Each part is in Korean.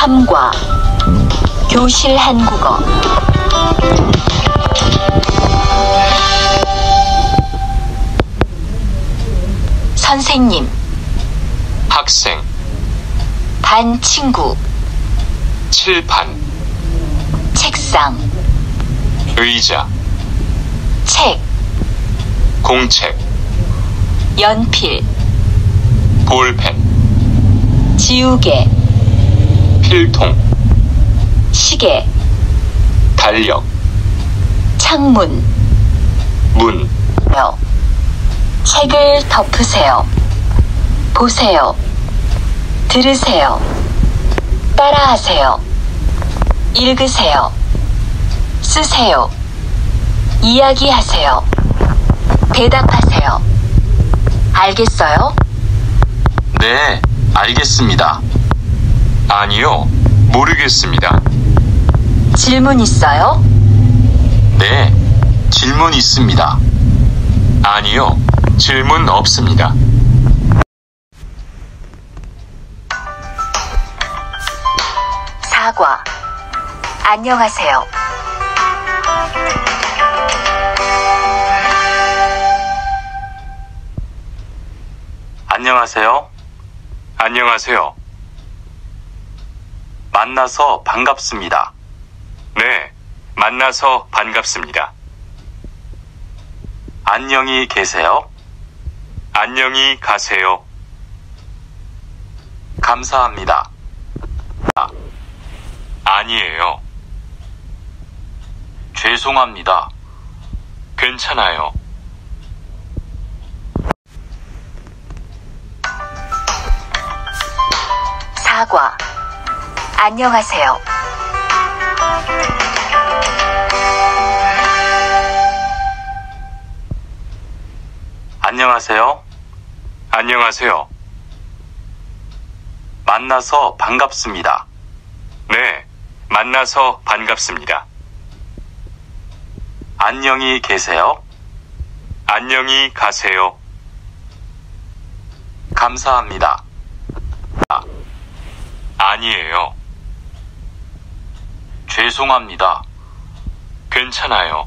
3과 교실 한국어. 선생님, 학생, 반 친구, 칠판, 책상, 의자, 책, 공책, 연필, 볼펜, 지우개, 필통, 시계, 달력, 창문, 문, 책을 덮으세요. 보세요. 들으세요. 따라하세요. 읽으세요. 쓰세요. 이야기하세요. 대답하세요. 알겠어요? 네, 알겠습니다. 아니요, 모르겠습니다. 질문 있어요? 네, 질문 있습니다. 아니요, 질문 없습니다. 사과. 안녕하세요. 안녕하세요. 안녕하세요. 만나서 반갑습니다. 네, 만나서 반갑습니다. 안녕히 계세요. 안녕히 가세요. 감사합니다. 아니에요. 죄송합니다. 괜찮아요. 사과. 안녕하세요. 안녕하세요. 안녕하세요. 만나서 반갑습니다. 네, 만나서 반갑습니다. 안녕히 계세요. 안녕히 가세요. 감사합니다. 아니에요. 죄송합니다. 괜찮아요.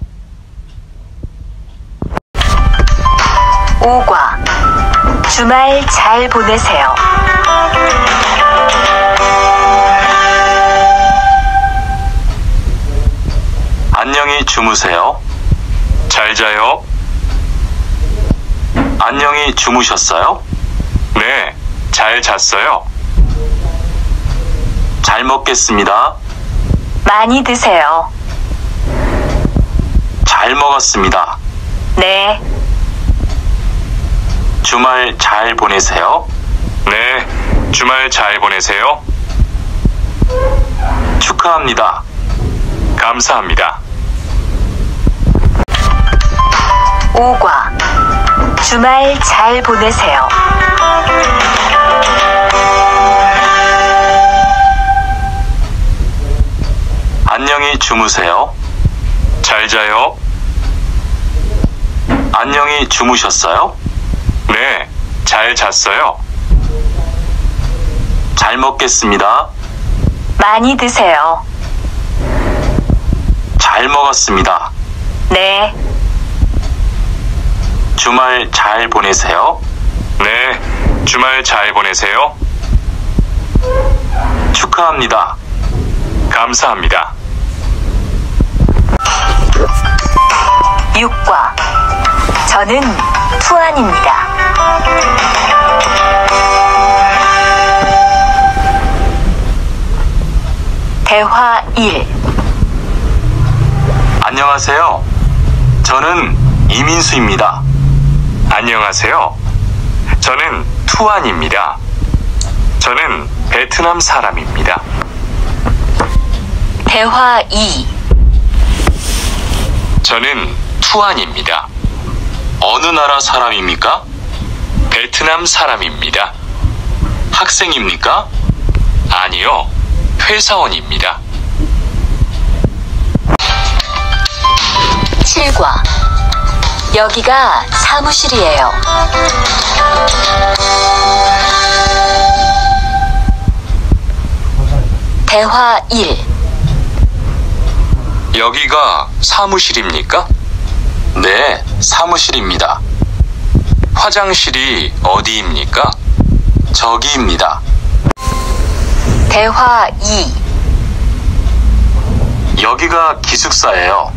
5과. 주말 잘 보내세요. 안녕히 주무세요. 잘 자요. 안녕히 주무셨어요? 네, 잘 잤어요. 잘 먹겠습니다. 많이 드세요. 잘 먹었습니다. 네. 주말 잘 보내세요. 네, 주말 잘 보내세요. 축하합니다. 감사합니다. 5과. 주말 잘 보내세요. 안녕히 주무세요. 잘 자요. 안녕히 주무셨어요? 네, 잘 잤어요. 잘 먹겠습니다. 많이 드세요. 잘 먹었습니다. 네. 주말 잘 보내세요. 네, 주말 잘 보내세요. 축하합니다. 감사합니다. 6과. 저는 투안입니다. 대화 1. 안녕하세요. 저는 이민수입니다. 안녕하세요. 저는 투안입니다. 저는 베트남 사람입니다. 대화 2. 저는 투안입니다. 어느 나라 사람입니까? 베트남 사람입니다. 학생입니까? 아니요, 회사원입니다. 7과. 여기가 사무실이에요. 대화 1. 여기가 사무실입니까? 네, 사무실입니다. 화장실이 어디입니까? 저기입니다. 대화 2. 여기가 기숙사예요.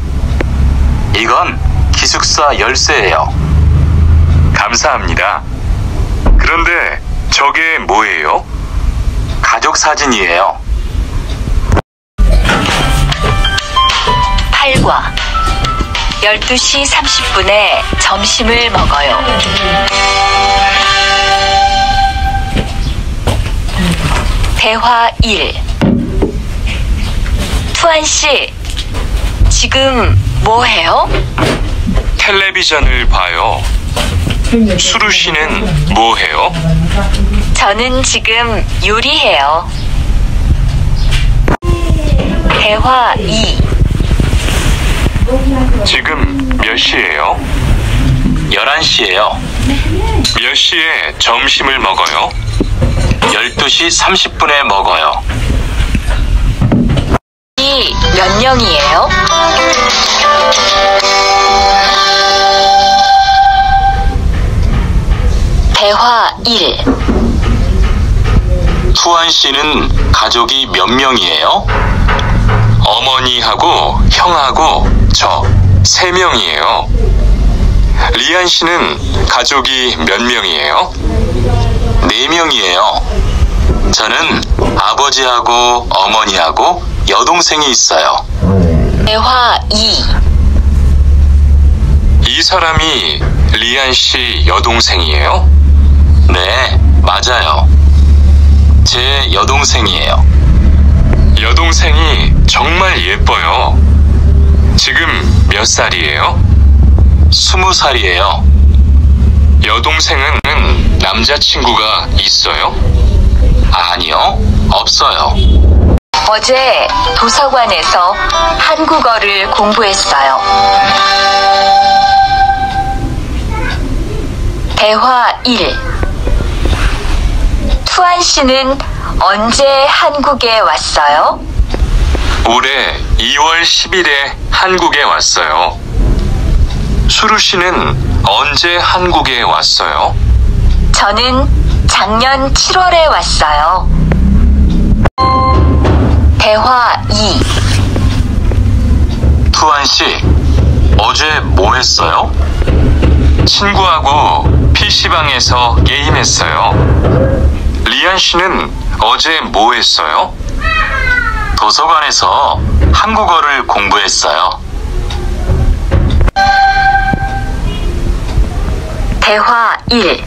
이건 기숙사 열쇠예요. 감사합니다. 그런데 저게 뭐예요? 가족 사진이에요. 8과 12시 30분에 점심을 먹어요. 대화 1. 투안 씨, 지금 뭐 해요? 텔레비전을 봐요. 수루 씨는 뭐 해요? 저는 지금 요리해요. 대화 2. 지금 몇 시예요? 11시예요. 몇 시에 점심을 먹어요? 12시 30분에 먹어요. 이 몇 명이에요? 대화 1. 투안 씨는 가족이 몇 명이에요? 어머니하고 형하고 저 3명이에요. 리안 씨는 가족이 몇 명이에요? 4명이에요. 저는 아버지하고 어머니하고 여동생이 있어요. 대화 2. 이 사람이 리안 씨 여동생이에요? 네, 맞아요. 제 여동생이에요. 여동생이 정말 예뻐요. 지금 몇 살이에요? 20살이에요. 여동생은 남자친구가 있어요? 아니요, 없어요. 어제 도서관에서 한국어를 공부했어요. 대화 1. 투안 씨는 언제 한국에 왔어요? 올해 2월 10일에 한국에 왔어요. 수루 씨는 언제 한국에 왔어요? 저는 작년 7월에 왔어요. 대화 2. 투안 씨, 어제 뭐 했어요? 친구하고 PC방에서 게임했어요. 리안 씨는 어제 뭐 했어요? 도서관에서 한국어를 공부했어요. 대화 1.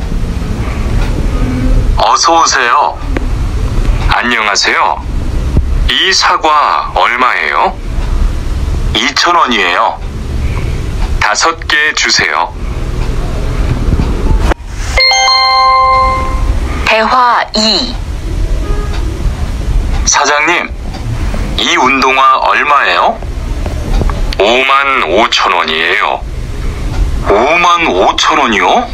어서 오세요. 안녕하세요. 이 사과 얼마예요? 2,000원이에요. 5개 주세요. 대화 2. 사장님, 이 운동화 얼마예요? 55,000원이에요. 55,000원이요?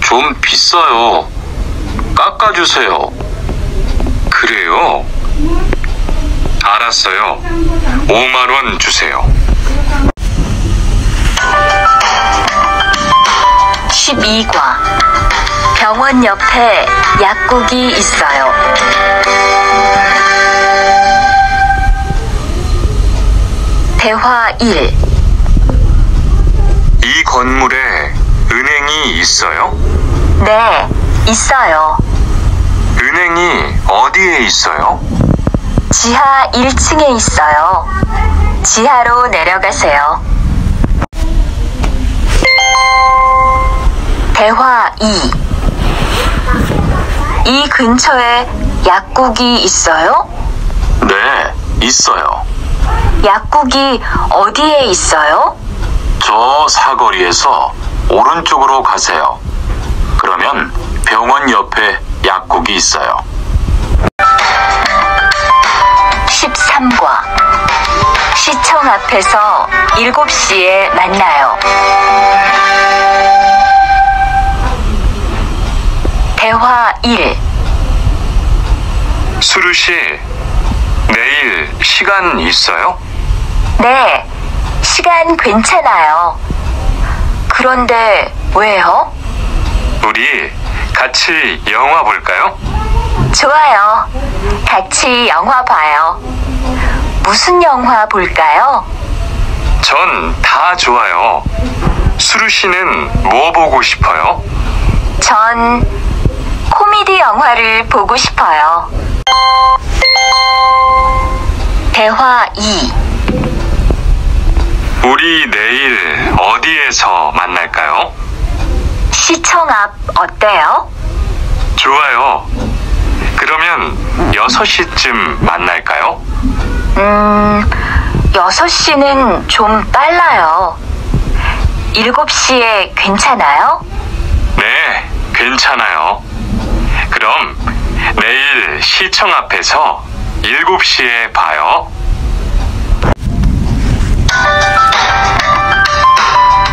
좀 비싸요. 깎아주세요. 그래요? 알았어요. 5만 원 주세요. 12과 병원 옆에 약국이 있어요. 대화 1. 이 건물에 은행이 있어요? 네, 있어요. 은행이 어디에 있어요? 지하 1층에 있어요. 지하로 내려가세요. 대화 2. 이 근처에 약국이 있어요? 네, 있어요. 약국이 어디에 있어요? 저 사거리에서 오른쪽으로 가세요. 그러면 병원 옆에 약국이 있어요. 13과 시청 앞에서 7시에 만나요. 대화 1. 수루 씨, 시간 있어요? 네, 시간 괜찮아요. 그런데 왜요? 우리 같이 영화 볼까요? 좋아요. 같이 영화 봐요. 무슨 영화 볼까요? 전 다 좋아요. 수루 씨는 뭐 보고 싶어요? 전 코미디 영화를 보고 싶어요. 대화 2. 우리 내일 어디에서 만날까요? 시청 앞 어때요? 좋아요. 그러면 6시쯤 만날까요? 6시는 좀 빨라요. 7시에 괜찮아요? 네, 괜찮아요. 그럼 내일 시청 앞에서 7시에 봐요.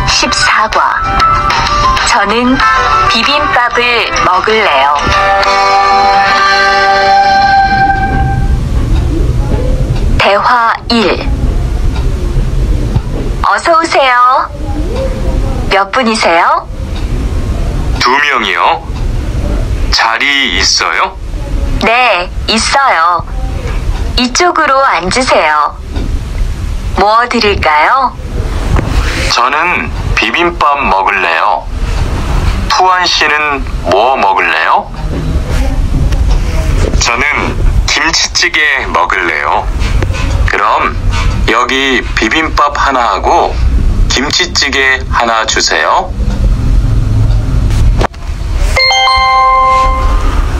14과. 저는 비빔밥을 먹을래요. 대화 1. 어서 오세요. 몇 분이세요? 2명이요? 자리 있어요? 네, 있어요. 이쪽으로 앉으세요. 뭐 드릴까요? 저는 비빔밥 먹을래요. 투안 씨는 뭐 먹을래요? 저는 김치찌개 먹을래요. 그럼 여기 비빔밥 하나 하고 김치찌개 하나 주세요.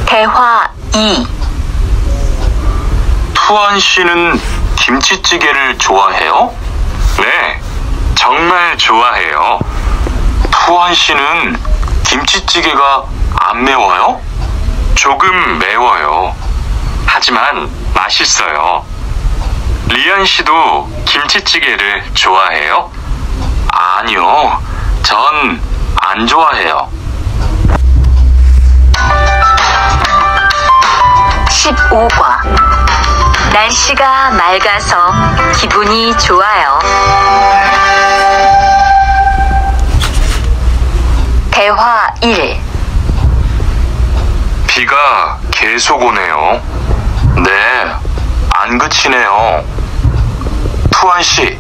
대화 2. 투안 씨는 김치찌개를 좋아해요? 네, 정말 좋아해요. 투안 씨는 김치찌개가 안 매워요? 조금 매워요. 하지만 맛있어요. 리안 씨도 김치찌개를 좋아해요? 아니요, 전 안 좋아해요. 15과. 날씨가 맑아서 기분이 좋아요. 대화 1. 비가 계속 오네요. 네, 안 그치네요. 투안 씨,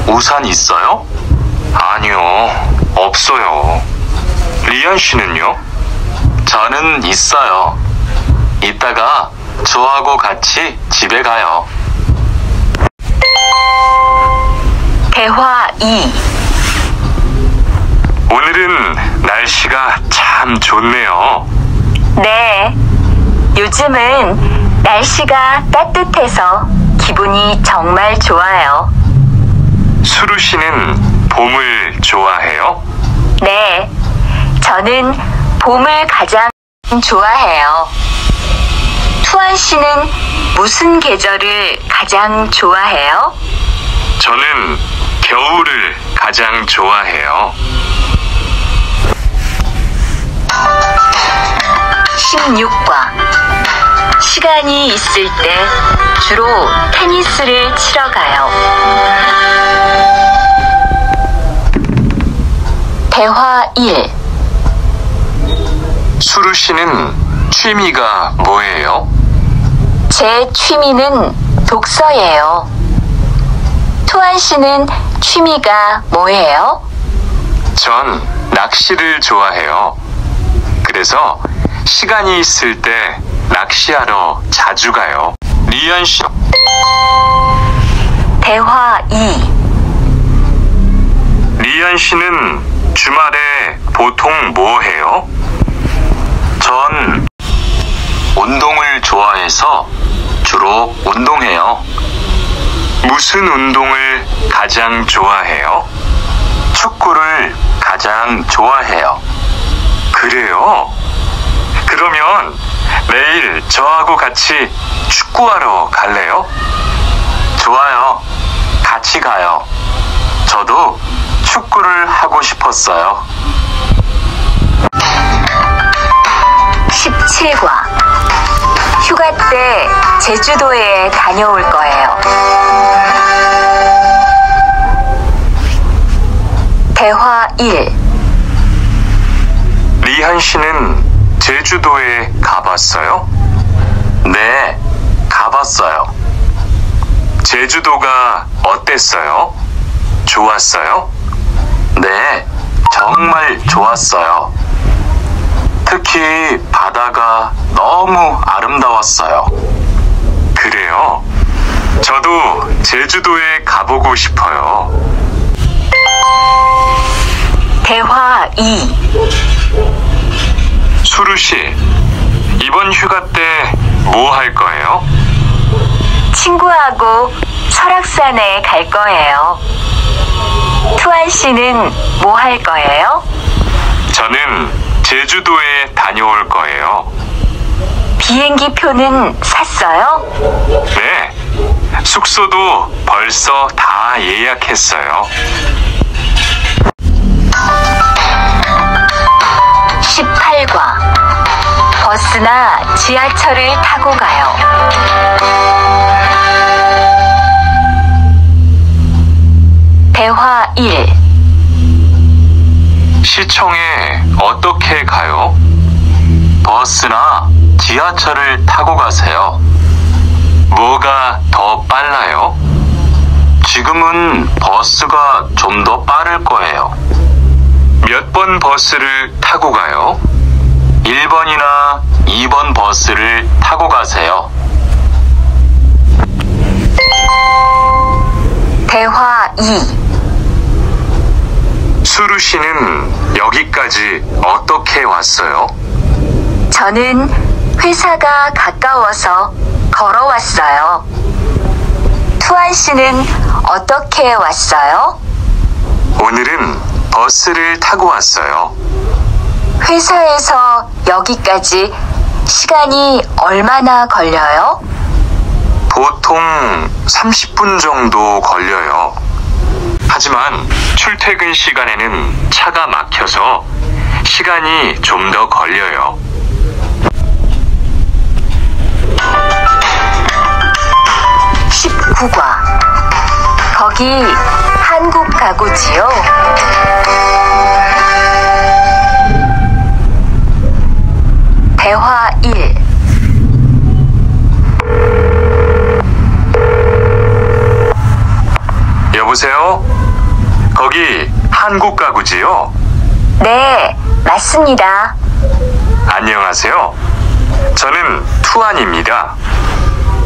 우산 있어요? 아니요, 없어요. 리안 씨는요? 저는 있어요. 이따가 저하고 같이 집에 가요. 대화 2. 오늘은 날씨가 참 좋네요. 네, 요즘은 날씨가 따뜻해서 기분이 정말 좋아요. 수루 씨는 봄을 좋아해요? 네, 저는 봄을 가장 좋아해요. 투안 씨는 무슨 계절을 가장 좋아해요? 저는 겨울을 가장 좋아해요. 16과. 시간이 있을 때 주로 테니스를 치러 가요. 대화 1. 수루 씨는 취미가 뭐예요? 제 취미는 독서예요. 투안 씨는 취미가 뭐예요? 전 낚시를 좋아해요. 그래서 시간이 있을 때 낚시하러 자주 가요. 리안 씨, 대화 2. 리안 씨는 주말에 보통 뭐 해요? 전 운동을 좋아해서 주로 운동해요. 무슨 운동을 가장 좋아해요? 축구를 가장 좋아해요. 그래요? 그러면 내일 저하고 같이 축구하러 갈래요? 좋아요. 같이 가요. 저도 축구를 하고 싶었어요. 17과. 휴가 휴가 때 제주도에 다녀올 거예요. 대화 1. 리한 씨는 제주도에 가봤어요? 네, 가봤어요. 제주도가 어땠어요? 좋았어요? 네, 정말 좋았어요. 특히 바다가 너무 아름다웠어요. 그래요? 저도 제주도에 가보고 싶어요. 대화 2. 수루 씨, 이번 휴가 때 뭐 할 거예요? 친구하고 설악산에 갈 거예요. 투안 씨는 뭐 할 거예요? 저는 제주도에 다녀올 거예요. 비행기 표는 샀어요? 네, 숙소도 벌써 다 예약했어요. 18과. 버스나 지하철을 타고 가요. 대화 1. 시청에 어떻게 가요? 버스나 지하철을 타고 가세요. 뭐가 더 빨라요? 지금은 버스가 좀 더 빠를 거예요. 몇 번 버스를 타고 가요? 1번이나 2번 버스를 타고 가세요. 대화 2. 수루 씨는 여기까지 어떻게 왔어요? 저는 회사가 가까워서 걸어왔어요. 투안 씨는 어떻게 왔어요? 오늘은 버스를 타고 왔어요. 회사에서 여기까지 시간이 얼마나 걸려요? 보통 30분 정도 걸려요. 하지만 출퇴근 시간에는 차가 막혀서 시간이 좀 더 걸려요. (19과) 거기 한국 가구지요? 대화 1. 여보세요? 거기 한국 가구지요? 네, 맞습니다. 안녕하세요. 저는 투안입니다.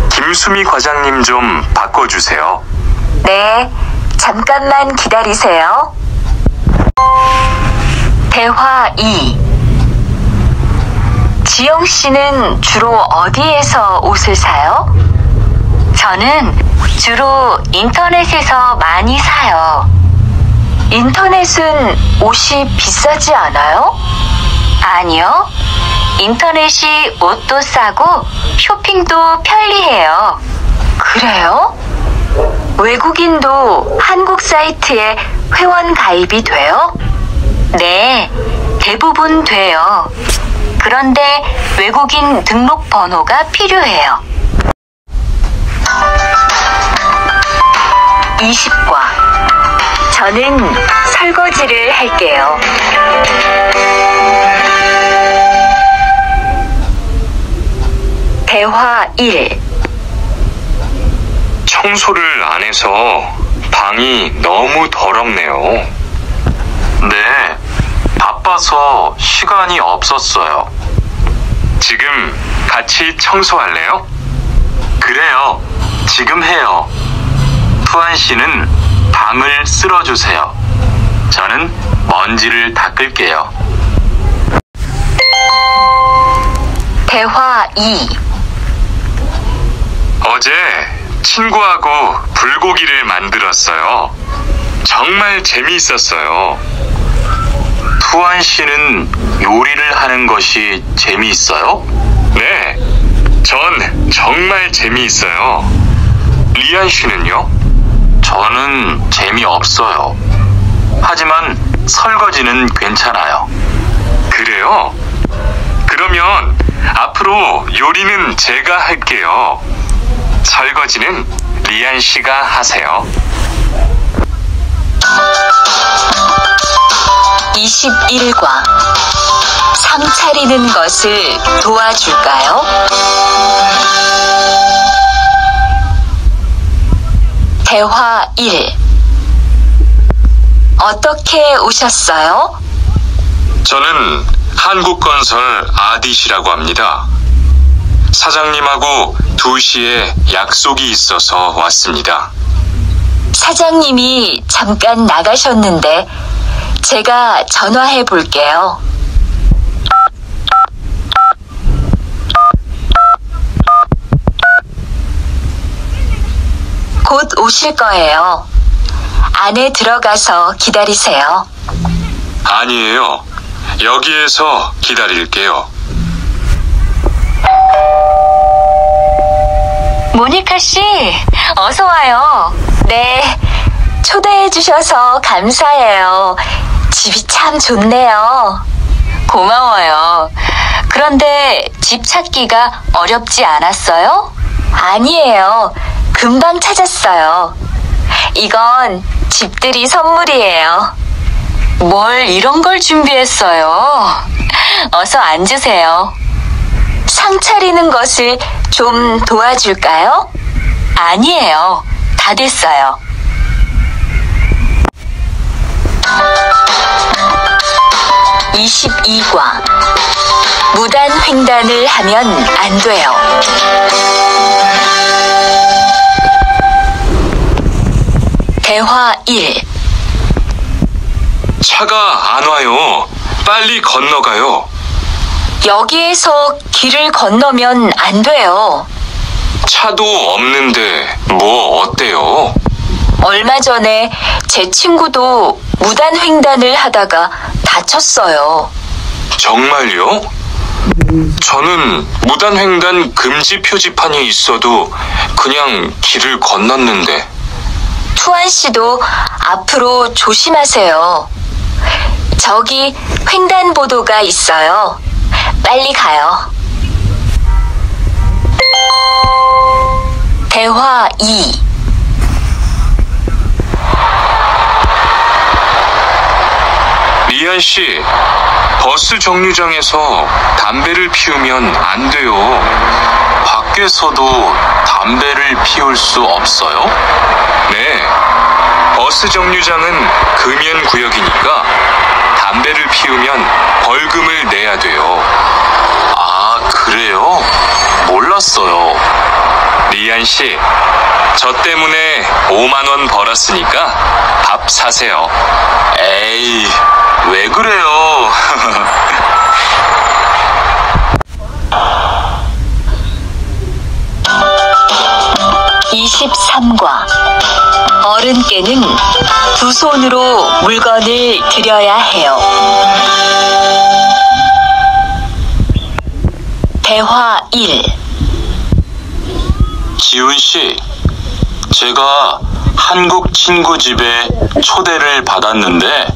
김수미 과장님 좀 바꿔주세요. 네, 잠깐만 기다리세요. 대화 2. 지영 씨는 주로 어디에서 옷을 사요? 저는 주로 인터넷에서 많이 사요. 인터넷은 옷이 비싸지 않아요? 아니요. 인터넷이 옷도 싸고 쇼핑도 편리해요. 그래요? 외국인도 한국 사이트에 회원 가입이 돼요? 네, 대부분 돼요. 그런데 외국인 등록 번호가 필요해요. 20과. 저는 설거지를 할게요. 대화 1. 청소를 안 해서 방이 너무 더럽네요. 네, 바빠서 시간이 없었어요. 지금 같이 청소할래요? 그래요, 지금 해요. 투안 씨는 방을 쓸어주세요. 저는 먼지를 닦을게요. 대화 2. 어제 친구하고 불고기를 만들었어요. 정말 재미있었어요. 투안 씨는 요리를 하는 것이 재미있어요? 네, 전 정말 재미있어요. 리안 씨는요? 저는 재미없어요. 하지만 설거지는 괜찮아요. 그래요? 그러면 앞으로 요리는 제가 할게요. 설거지는 리안 씨가 하세요. 21과 상 차리는 것을 도와줄까요? 대화 1. 어떻게 오셨어요? 저는 한국건설 아디시라고 합니다. 사장님하고 2시에 약속이 있어서 왔습니다. 사장님이 잠깐 나가셨는데 제가 전화해 볼게요. 곧 오실 거예요. 안에 들어가서 기다리세요. 아니에요. 여기에서 기다릴게요. 모니카 씨, 어서 와요. 네, 초대해 주셔서 감사해요. 집이 참 좋네요. 고마워요. 그런데 집 찾기가 어렵지 않았어요? 아니에요. 금방 찾았어요. 이건 집들이 선물이에요. 뭘 이런 걸 준비했어요? 어서 앉으세요. 상 차리는 것을 좀 도와줄까요? 아니에요. 다 됐어요. (22과) 무단 횡단을 하면 안 돼요. 대화 1. 차가 안 와요. 빨리 건너가요. 여기에서 길을 건너면 안 돼요. 차도 없는데 뭐 어때요? 얼마 전에 제 친구도 무단 횡단을 하다가 다쳤어요. 정말요? 저는 무단횡단 금지 표지판이 있어도 그냥 길을 건넜는데. 투안 씨도 앞으로 조심하세요. 저기 횡단보도가 있어요. 빨리 가요. 대화 2. 리안 씨, 버스 정류장에서 담배를 피우면 안 돼요. 밖에서도 담배를 피울 수 없어요? 네, 버스 정류장은 금연 구역이니까 담배를 피우면 벌금을 내야 돼요. 아, 그래요? 몰랐어요. 리안 씨, 저 때문에 5만 원 벌었으니까 밥 사세요. 에이, 왜 그래요? 23과 어른께는 두 손으로 물건을 들여야 해요. 대화 1. 지훈 씨, 제가 한국 친구 집에 초대를 받았는데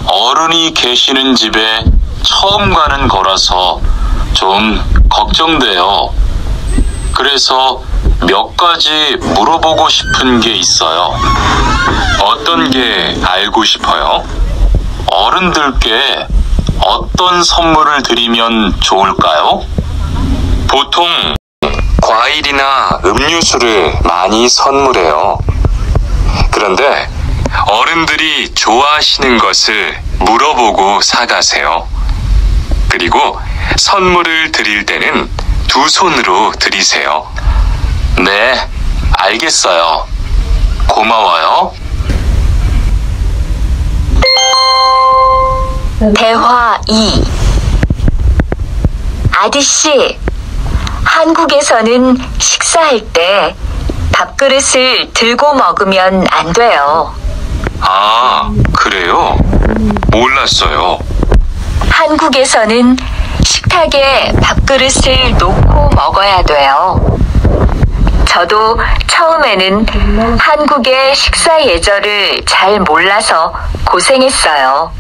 어른이 계시는 집에 처음 가는 거라서 좀 걱정돼요. 그래서 몇 가지 물어보고 싶은 게 있어요. 어떤 게 알고 싶어요? 어른들께 어떤 선물을 드리면 좋을까요? 보통 과일이나 음료수를 많이 선물해요. 그런데 어른들이 좋아하시는 것을 물어보고 사가세요. 그리고 선물을 드릴 때는 두 손으로 드리세요. 네, 알겠어요. 고마워요. 대화 2. 아디씨, 한국에서는 식사할 때 밥그릇을 들고 먹으면 안 돼요. 아, 그래요? 몰랐어요. 한국에서는 식탁에 밥그릇을 놓고 먹어야 돼요. 저도 처음에는 한국의 식사 예절을 잘 몰라서 고생했어요.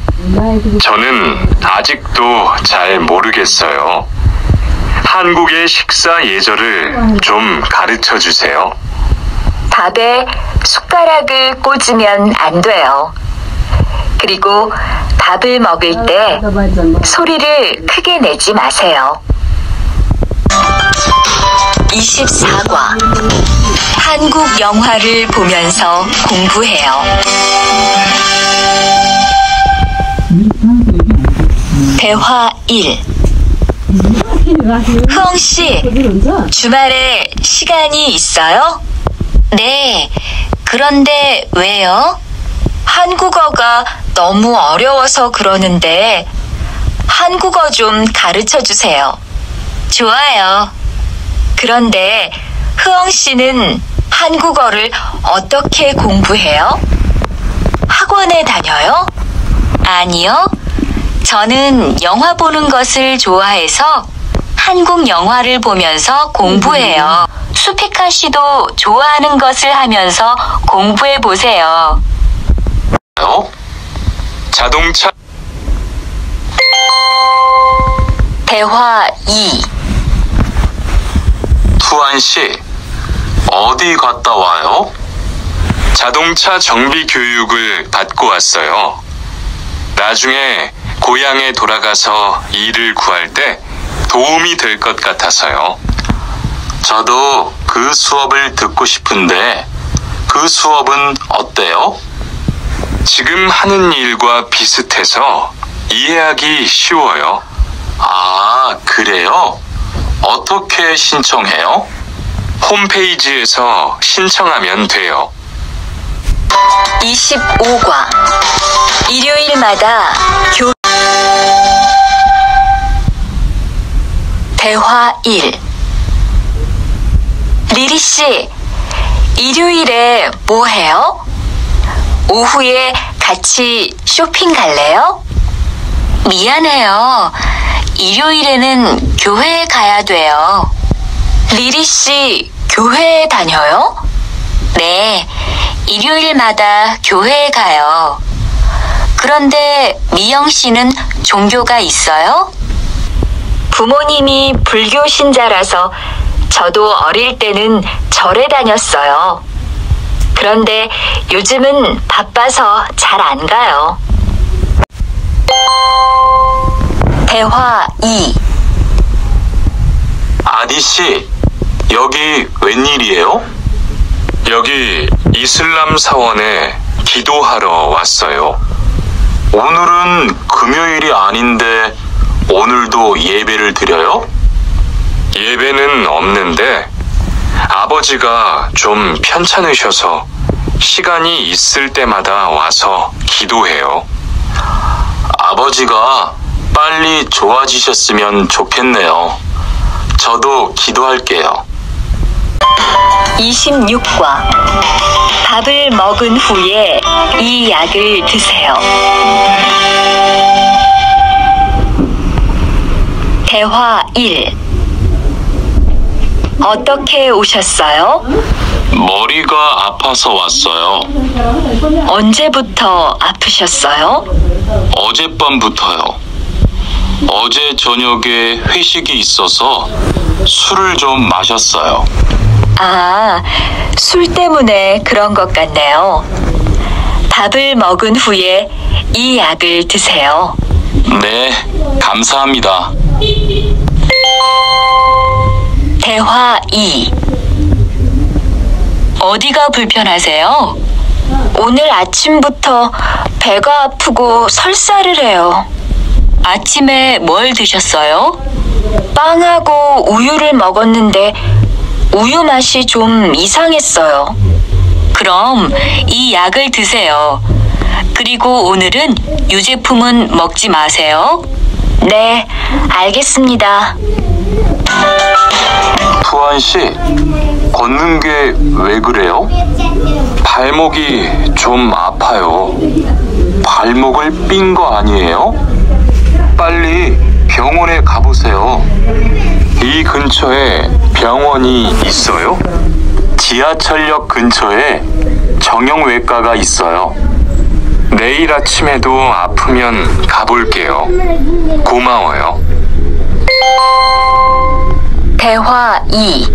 저는 아직도 잘 모르겠어요. 한국의 식사 예절을 좀 가르쳐 주세요. 밥에 숟가락을 꽂으면 안 돼요. 그리고 밥을 먹을 때 소리를 크게 내지 마세요. 24과 한국 영화를 보면서 공부해요. 대화 1. 흐엉씨, 주말에 시간이 있어요? 네, 그런데 왜요? 한국어가 너무 어려워서 그러는데 한국어 좀 가르쳐 주세요. 좋아요. 그런데 흐엉 씨는 한국어를 어떻게 공부해요? 학원에 다녀요? 아니요. 저는 영화 보는 것을 좋아해서 한국 영화를 보면서 공부해요. 수피카 씨도 좋아하는 것을 하면서 공부해 보세요. 자동차 대화 2. 투안 씨, 어디 갔다 와요? 자동차 정비 교육을 받고 왔어요. 나중에 고향에 돌아가서 일을 구할 때 도움이 될 것 같아서요. 저도 그 수업을 듣고 싶은데 그 수업은 어때요? 지금 하는 일과 비슷해서 이해하기 쉬워요. 아, 그래요? 어떻게 신청해요? 홈페이지에서 신청하면 돼요. 25과 일요일마다 대화 1. 리리 씨, 일요일에 뭐 해요? 오후에 같이 쇼핑 갈래요? 미안해요. 일요일에는 교회에 가야 돼요. 리리 씨, 교회에 다녀요? 네, 일요일마다 교회에 가요. 그런데 미영 씨는 종교가 있어요? 부모님이 불교 신자라서 저도 어릴 때는 절에 다녔어요. 그런데 요즘은 바빠서 잘 안 가요. 대화 2. 아디 씨, 여기 웬일이에요? 여기 이슬람 사원에 기도하러 왔어요. 오늘은 금요일이 아닌데 오늘도 예배를 드려요? 예배는 없는데 아버지가 좀 편찮으셔서 시간이 있을 때마다 와서 기도해요. 아버지가 빨리 좋아지셨으면 좋겠네요. 저도 기도할게요. 26과 밥을 먹은 후에 이 약을 드세요. 대화 1. 어떻게 오셨어요? 머리가 아파서 왔어요. 언제부터 아프셨어요? 어젯밤부터요. 어제 저녁에 회식이 있어서 술을 좀 마셨어요. 아, 술 때문에 그런 것 같네요. 밥을 먹은 후에 이 약을 드세요. 네, 감사합니다. 대화 2. 어디가 불편하세요? 오늘 아침부터 배가 아프고 설사를 해요. 아침에 뭘 드셨어요? 빵하고 우유를 먹었는데 우유 맛이 좀 이상했어요. 그럼 이 약을 드세요. 그리고 오늘은 유제품은 먹지 마세요. 네, 알겠습니다. 투안 씨, 걷는 게 왜 그래요? 발목이 좀 아파요. 발목을 삔 거 아니에요? 빨리 병원에 가보세요. 이 근처에 병원이 있어요? 지하철역 근처에 정형외과가 있어요. 내일 아침에도 아프면 가볼게요. 고마워요. 대화 2.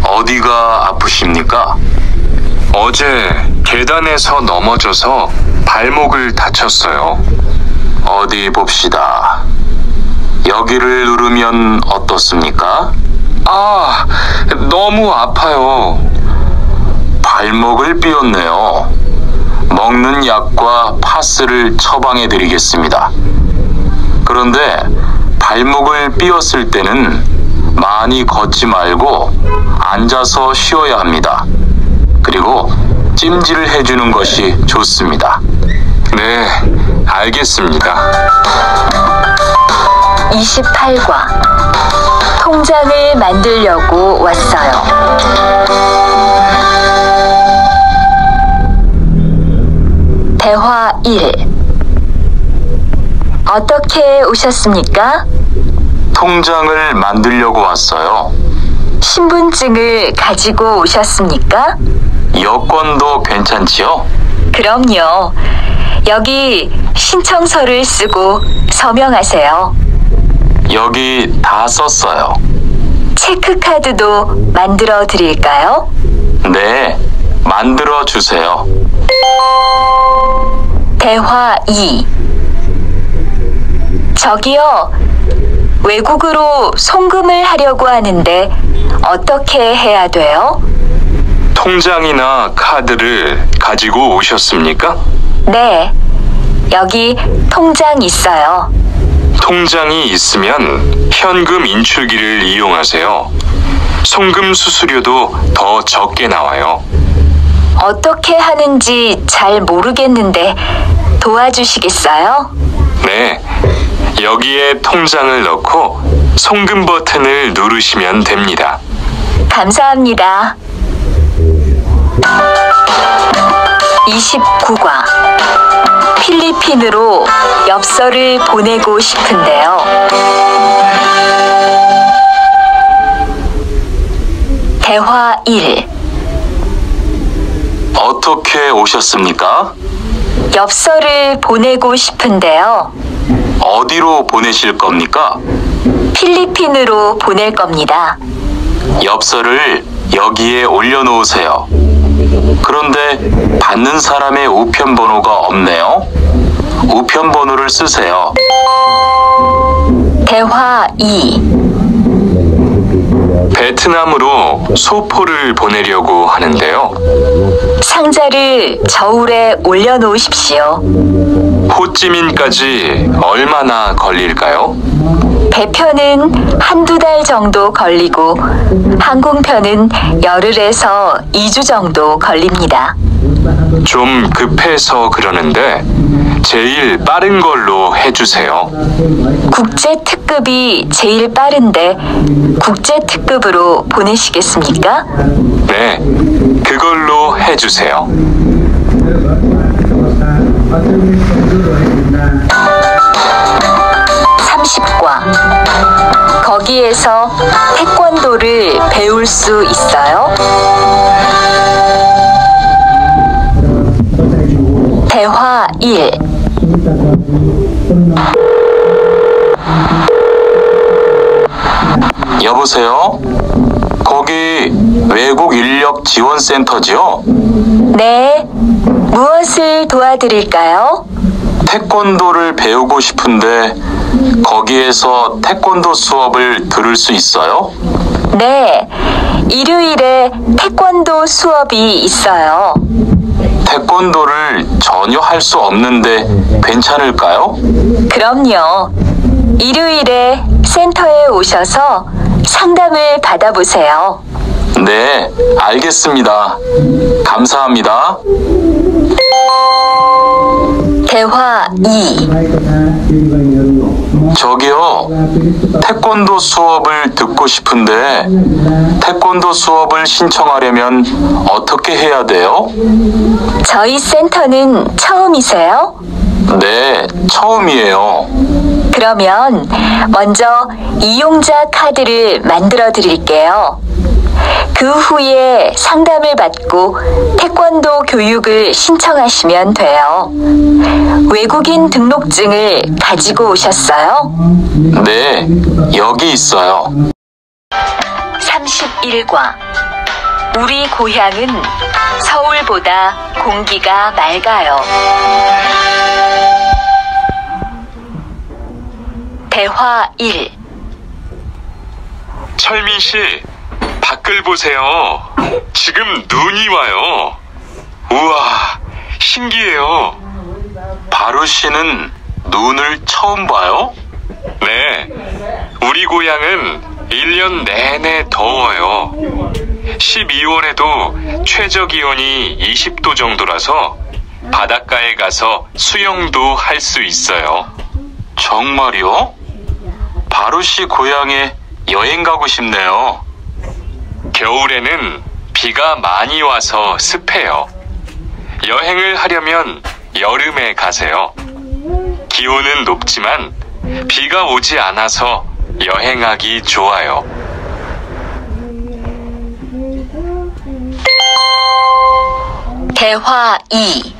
어디가 아프십니까? 어제 계단에서 넘어져서 발목을 다쳤어요. 어디 봅시다. 여기를 누르면 어떻습니까? 아, 너무 아파요. 발목을 삐었네요. 먹는 약과 파스를 처방해 드리겠습니다. 그런데 발목을 삐었을 때는 많이 걷지 말고 앉아서 쉬어야 합니다. 그리고 찜질을 해주는 것이 좋습니다. 네, 알겠습니다. 28과. 통장을 만들려고 왔어요. 대화 1. 어떻게 오셨습니까? 통장을 만들려고 왔어요. 신분증을 가지고 오셨습니까? 여권도 괜찮지요? 그럼요. 여기 신청서를 쓰고 서명하세요. 여기 다 썼어요. 체크카드도 만들어 드릴까요? 네, 만들어 주세요. 대화 2. 저기요, 외국으로 송금을 하려고 하는데 어떻게 해야 돼요? 통장이나 카드를 가지고 오셨습니까? 네, 여기 통장 있어요. 통장이 있으면 현금 인출기를 이용하세요. 송금 수수료도 더 적게 나와요. 어떻게 하는지 잘 모르겠는데 도와주시겠어요? 네, 여기에 통장을 넣고 송금 버튼을 누르시면 됩니다. 감사합니다. 29과. 필리핀으로 엽서를 보내고 싶은데요. 대화 1. 어떻게 오셨습니까? 엽서를 보내고 싶은데요. 어디로 보내실 겁니까? 필리핀으로 보낼 겁니다. 엽서를 여기에 올려놓으세요. 그런데 받는 사람의 우편번호가 없네요. 우편번호를 쓰세요. 대화 2. 베트남으로 소포를 보내려고 하는데요. 상자를 저울에 올려놓으십시오. 호찌민까지 얼마나 걸릴까요? 배편은 한두 달 정도 걸리고 항공편은 열흘에서 2주 정도 걸립니다. 좀 급해서 그러는데 제일 빠른 걸로 해주세요. 국제 특급이 제일 빠른데 국제 특급으로 보내시겠습니까? 네, 그걸로 해주세요. 30과. 거기에서 태권도를 배울 수 있어요? 대화 1. 여보세요? 거기 외국 인력 지원센터지요? 네. 무엇을 도와드릴까요? 태권도를 배우고 싶은데 거기에서 태권도 수업을 들을 수 있어요? 네. 일요일에 태권도 수업이 있어요. 태권도를 전혀 할 수 없는데 괜찮을까요? 그럼요. 일요일에 센터에 오셔서 상담을 받아보세요. 네, 알겠습니다. 감사합니다. 대화 2. 저기요, 태권도 수업을 듣고 싶은데 태권도 수업을 신청하려면 어떻게 해야 돼요? 저희 센터는 처음이세요? 네, 처음이에요. 그러면 먼저 이용자 카드를 만들어 드릴게요. 그 후에 상담을 받고 태권도 교육을 신청하시면 돼요. 외국인 등록증을 가지고 오셨어요? 네, 여기 있어요. 31과 우리 고향은 서울보다 공기가 맑아요. 대화 1. 철민 씨, 밖을 보세요. 지금 눈이 와요. 우와, 신기해요. 바로 씨는 눈을 처음 봐요? 네, 우리 고향은 1년 내내 더워요. 12월에도 최저 기온이 20도 정도라서 바닷가에 가서 수영도 할 수 있어요. 정말요? 바로 씨 고향에 여행 가고 싶네요. 겨울에는 비가 많이 와서 습해요. 여행을 하려면 여름에 가세요. 기온은 높지만 비가 오지 않아서 여행하기 좋아요. 대화 2.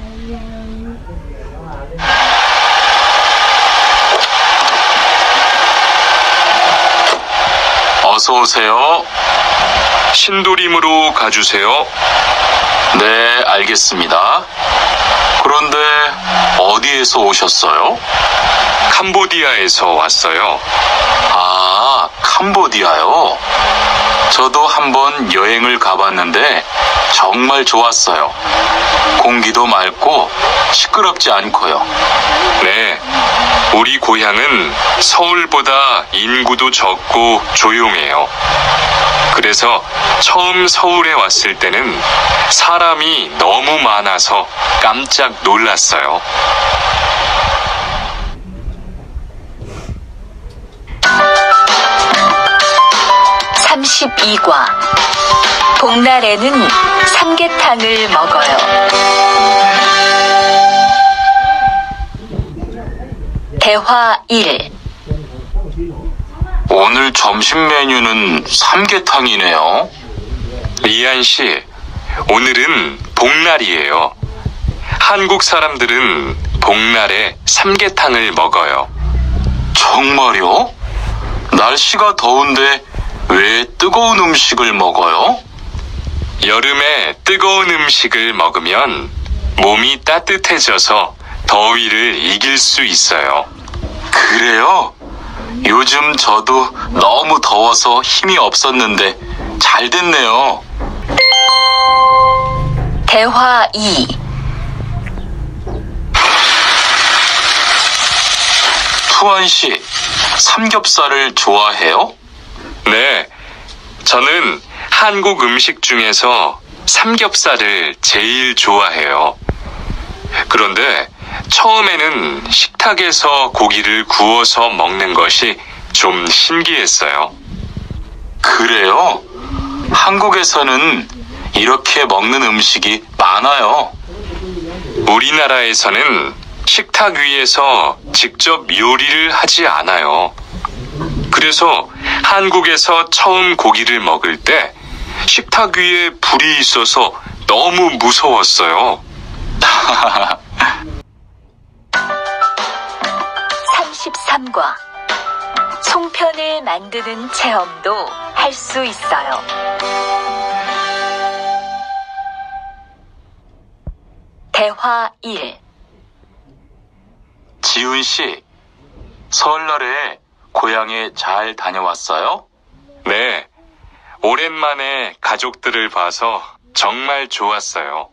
어서 오세요. 신도림으로 가주세요. 네, 알겠습니다. 그런데 어디에서 오셨어요? 캄보디아에서 왔어요. 아, 캄보디아요? 저도 한번 여행을 가봤는데 정말 좋았어요. 공기도 맑고 시끄럽지 않고요. 네, 우리 고향은 서울보다 인구도 적고 조용해요. 그래서 처음 서울에 왔을 때는 사람이 너무 많아서 깜짝 놀랐어요. (32과) 복날에는 삼계탕을 먹어요. 대화 1. 오늘 점심 메뉴는 삼계탕이네요. 리안 씨, 오늘은 복날이에요. 한국 사람들은 복날에 삼계탕을 먹어요. 정말요? 날씨가 더운데 왜 뜨거운 음식을 먹어요? 여름에 뜨거운 음식을 먹으면 몸이 따뜻해져서 더위를 이길 수 있어요. 그래요? 요즘 저도 너무 더워서 힘이 없었는데 잘 됐네요. 대화 2. 투안 씨, 삼겹살을 좋아해요? 네, 저는 한국 음식 중에서 삼겹살을 제일 좋아해요. 그런데 처음에는 식탁에서 고기를 구워서 먹는 것이 좀 신기했어요. 그래요? 한국에서는 이렇게 먹는 음식이 많아요. 우리나라에서는 식탁 위에서 직접 요리를 하지 않아요. 그래서 한국에서 처음 고기를 먹을 때 식탁 위에 불이 있어서 너무 무서웠어요. 33과 송편을 만드는 체험도 할 수 있어요. 대화 1. 지훈 씨, 설날에 고향에 잘 다녀왔어요? 네, 오랜만에 가족들을 봐서 정말 좋았어요.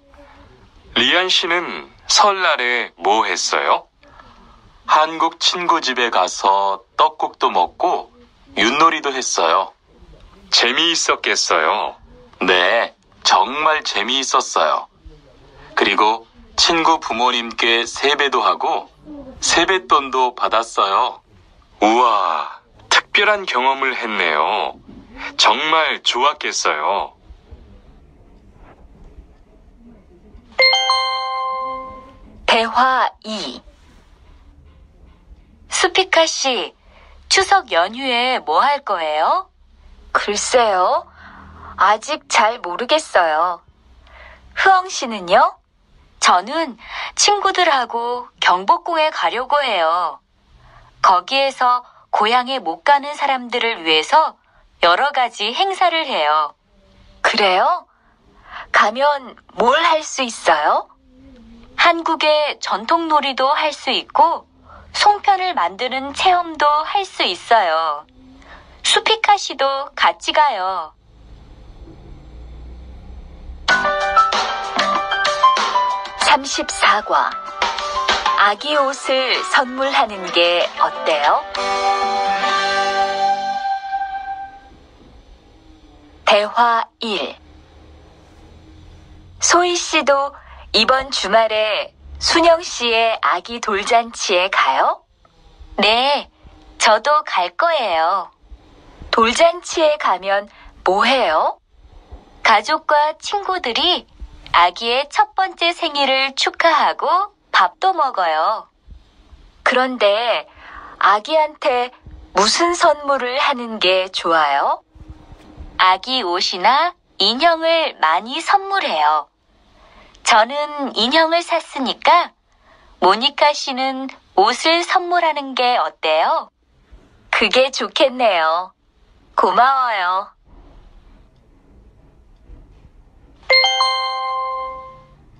리안 씨는 설날에 뭐 했어요? 한국 친구 집에 가서 떡국도 먹고 윷놀이도 했어요. 재미있었겠어요. 네, 정말 재미있었어요. 그리고 친구 부모님께 세배도 하고 세뱃돈도 받았어요. 우와, 특별한 경험을 했네요. 정말 좋았겠어요. 대화 2. 수피카 씨, 추석 연휴에 뭐 할 거예요? 글쎄요. 아직 잘 모르겠어요. 흐엉 씨는요? 저는 친구들하고 경복궁에 가려고 해요. 거기에서 고향에 못 가는 사람들을 위해서 여러 가지 행사를 해요. 그래요? 가면 뭘 할 수 있어요? 한국의 전통놀이도 할 수 있고 송편을 만드는 체험도 할 수 있어요. 수피카 씨도 같이 가요. 34과 아기 옷을 선물하는 게 어때요? 대화 1. 소희 씨도 이번 주말에 순영 씨의 아기 돌잔치에 가요? 네, 저도 갈 거예요. 돌잔치에 가면 뭐 해요? 가족과 친구들이 아기의 첫 번째 생일을 축하하고 밥도 먹어요. 그런데 아기한테 무슨 선물을 하는 게 좋아요? 아기 옷이나 인형을 많이 선물해요. 저는 인형을 샀으니까 모니카 씨는 옷을 선물하는 게 어때요? 그게 좋겠네요. 고마워요.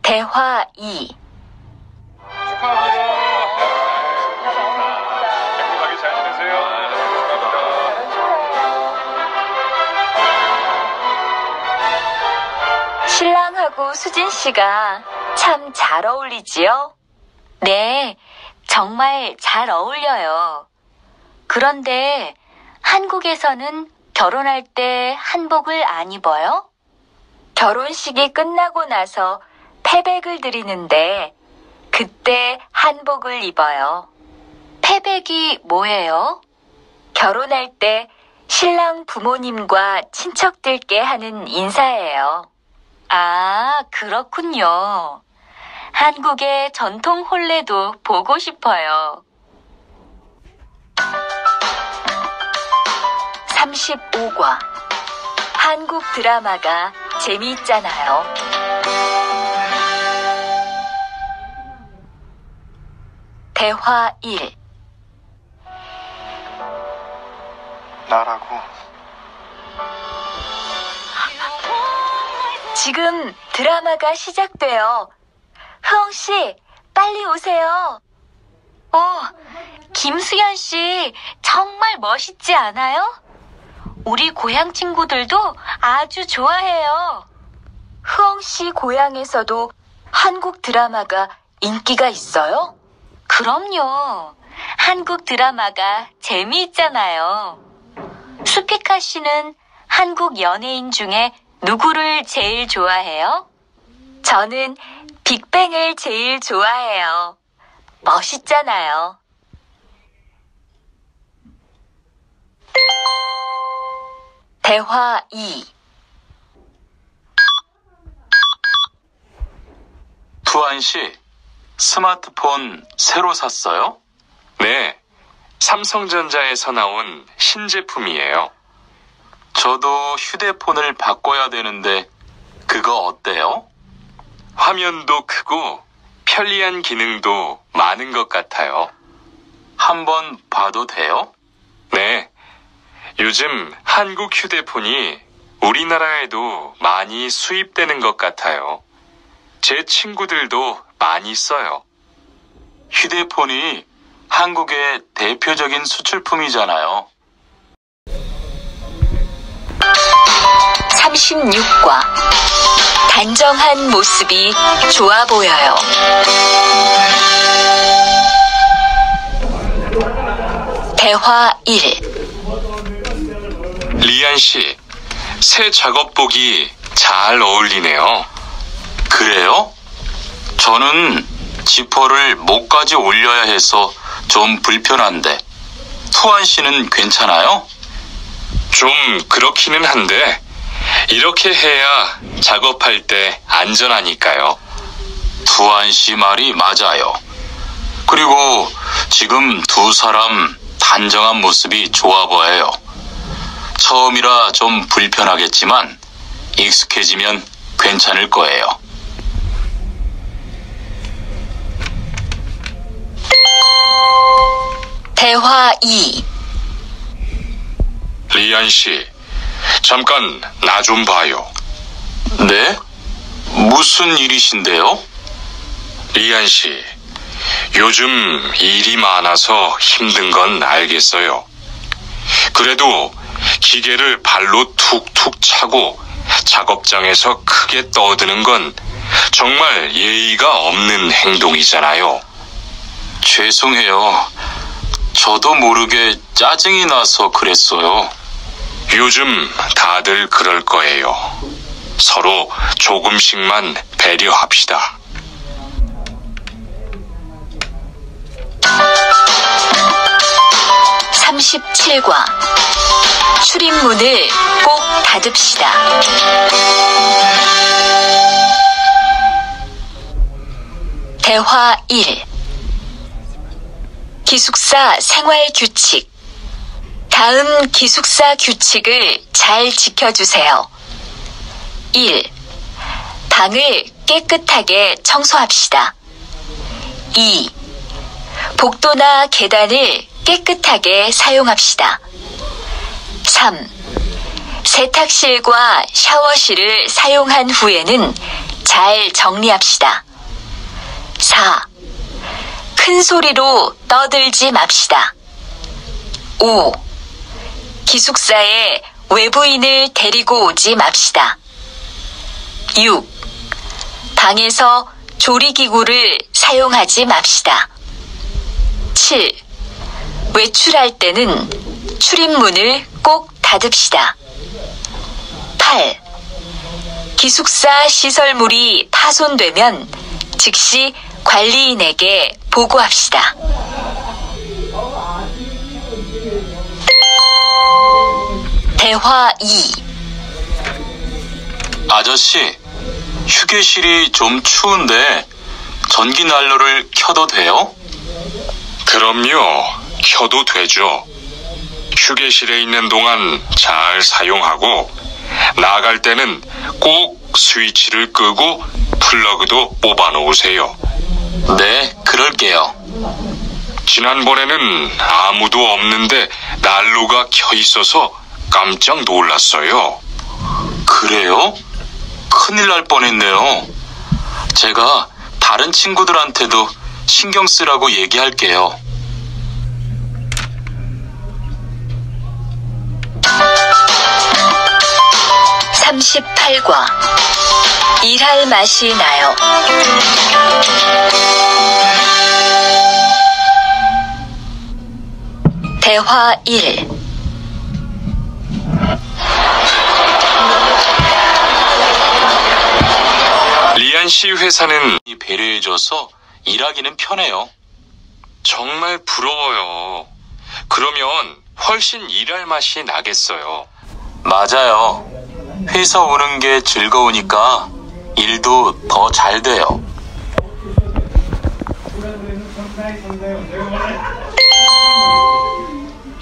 대화 2. 축하합니다. 행복하게 잘 지내세요. 축하합니다. 신랑하고 수진 씨가 참 잘 어울리지요? 네, 정말 잘 어울려요. 그런데 한국에서는 결혼할 때 한복을 안 입어요? 결혼식이 끝나고 나서 패백을 드리는데 그때 한복을 입어요. 패백이 뭐예요? 결혼할 때 신랑 부모님과 친척들께 하는 인사예요. 아, 그렇군요. 한국의 전통 혼례도 보고 싶어요. 35과 한국 드라마가 재미있잖아요. 대화 1. 나라고. 지금 드라마가 시작돼요. 흐엉 씨, 빨리 오세요. 김수현 씨, 정말 멋있지 않아요? 우리 고향 친구들도 아주 좋아해요. 흐엉 씨 고향에서도 한국 드라마가 인기가 있어요? 그럼요. 한국 드라마가 재미있잖아요. 수피카 씨는 한국 연예인 중에 누구를 제일 좋아해요? 저는 빅뱅을 제일 좋아해요. 멋있잖아요. 대화 2. 투안 씨, 스마트폰 새로 샀어요? 네, 삼성전자에서 나온 신제품이에요. 저도 휴대폰을 바꿔야 되는데 그거 어때요? 화면도 크고 편리한 기능도 많은 것 같아요. 한번 봐도 돼요? 네, 요즘 한국 휴대폰이 우리나라에도 많이 수입되는 것 같아요. 제 친구들도 많이 써요. 휴대폰이 한국의 대표적인 수출품이잖아요. 36과 단정한 모습이 좋아 보여요. 대화 1. 리안 씨, 새 작업복이 잘 어울리네요. 그래요? 저는 지퍼를 목까지 올려야 해서 좀 불편한데 투안 씨는 괜찮아요? 좀 그렇기는 한데 이렇게 해야 작업할 때 안전하니까요. 투안 씨 말이 맞아요. 그리고 지금 두 사람 단정한 모습이 좋아 보여요. 처음이라 좀 불편하겠지만 익숙해지면 괜찮을 거예요. 대화 2. 리안 씨, 잠깐 나 좀 봐요. 네? 무슨 일이신데요? 리안 씨, 요즘 일이 많아서 힘든 건 알겠어요. 그래도 기계를 발로 툭툭 차고 작업장에서 크게 떠드는 건 정말 예의가 없는 행동이잖아요. 죄송해요. 저도 모르게 짜증이 나서 그랬어요. 요즘 다들 그럴 거예요. 서로 조금씩만 배려합시다. (37과) 출입문을 꼭 닫읍시다. 대화 1. 기숙사 생활 규칙. 다음 기숙사 규칙을 잘 지켜주세요. 1. 방을 깨끗하게 청소합시다. 2. 복도나 계단을 깨끗하게 사용합시다. 3. 세탁실과 샤워실을 사용한 후에는 잘 정리합시다. 4. 큰 소리로 떠들지 맙시다. 5. 기숙사에 외부인을 데리고 오지 맙시다. 6. 방에서 조리기구를 사용하지 맙시다. 7. 외출할 때는 출입문을 꼭 닫읍시다. 8. 기숙사 시설물이 파손되면 즉시 관리인에게 보고합시다. 대화 2. 아저씨, 휴게실이 좀 추운데 전기 난로를 켜도 돼요? 그럼요, 켜도 되죠. 휴게실에 있는 동안 잘 사용하고 나갈 때는 꼭 스위치를 끄고 플러그도 뽑아 놓으세요. 네, 그럴게요. 지난번에는 아무도 없는데 난로가 켜 있어서 깜짝 놀랐어요. 그래요? 큰일 날 뻔했네요. 제가 다른 친구들한테도 신경 쓰라고 얘기할게요. (38과) 일할 맛이 나요. 대화 1. 리안 씨 회사는 배려해줘서 일하기는 편해요. 정말 부러워요. 그러면 훨씬 일할 맛이 나겠어요. 맞아요. 회사 오는 게 즐거우니까 일도 더 잘 돼요.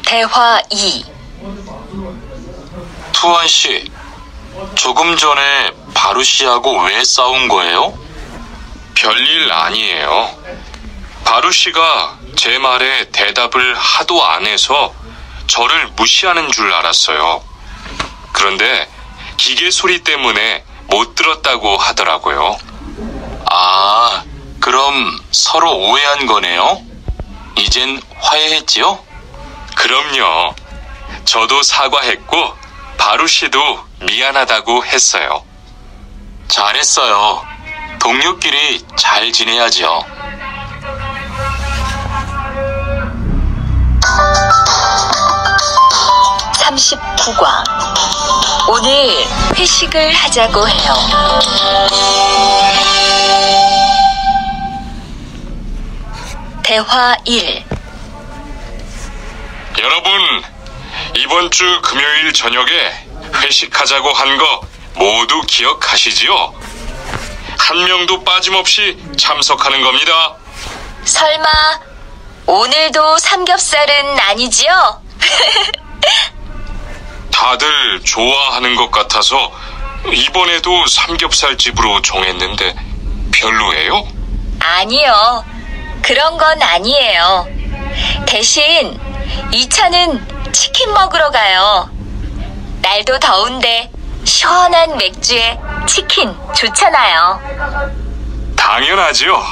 대화 2. 투원 씨, 조금 전에 바루 씨하고 왜 싸운 거예요? 별일 아니에요. 바루 씨가 제 말에 대답을 하도 안 해서 저를 무시하는 줄 알았어요. 그런데 기계 소리 때문에 못 들었다고 하더라고요. 아, 그럼 서로 오해한 거네요? 이젠 화해했지요? 그럼요. 저도 사과했고 바루 씨도 미안하다고 했어요. 잘했어요. 동료끼리 잘 지내야죠. (39과) 오늘 회식을 하자고 해요. 대화 1. 여러분, 이번 주 금요일 저녁에 회식하자고 한 거 모두 기억하시지요? 한 명도 빠짐없이 참석하는 겁니다. 설마 오늘도 삼겹살은 아니지요? 다들 좋아하는 것 같아서 이번에도 삼겹살집으로 정했는데 별로예요? 아니요. 그런 건 아니에요. 대신 2차는 치킨 먹으러 가요. 날도 더운데 시원한 맥주에 치킨 좋잖아요. 당연하죠.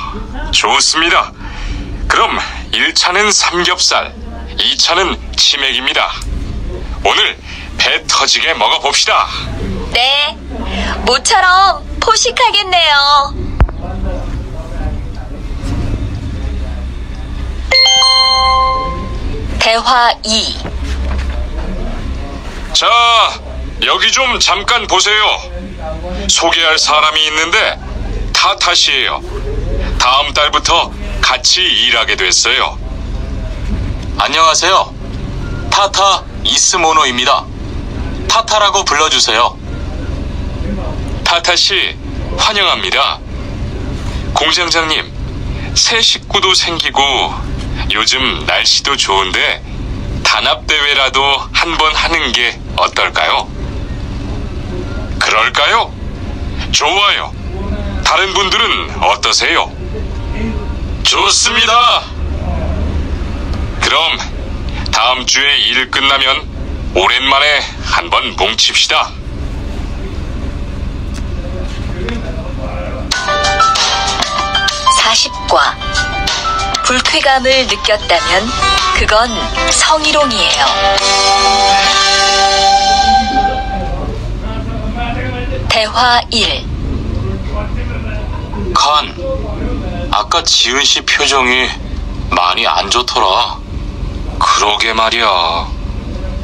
좋습니다. 그럼 1차는 삼겹살, 2차는 치맥입니다. 오늘 배 터지게 먹어봅시다. 네, 모처럼 포식하겠네요. 대화 2. 자, 여기 좀 잠깐 보세요. 소개할 사람이 있는데 타타씨예요. 다음 달부터 같이 일하게 됐어요. 안녕하세요. 타타 이스모노입니다. 타타라고 불러주세요. 타타씨, 환영합니다. 공장장님, 새 식구도 생기고 요즘 날씨도 좋은데 단합대회라도 한번 하는 게 어떨까요? 그럴까요? 좋아요. 다른 분들은 어떠세요? 좋습니다. 그럼 다음 주에 일 끝나면 오랜만에 한번 뭉칩시다. (40과) 불쾌감을 느꼈다면 그건 성희롱이에요. 대화 1. 칸, 아까 지은 씨 표정이 많이 안 좋더라. 그러게 말이야.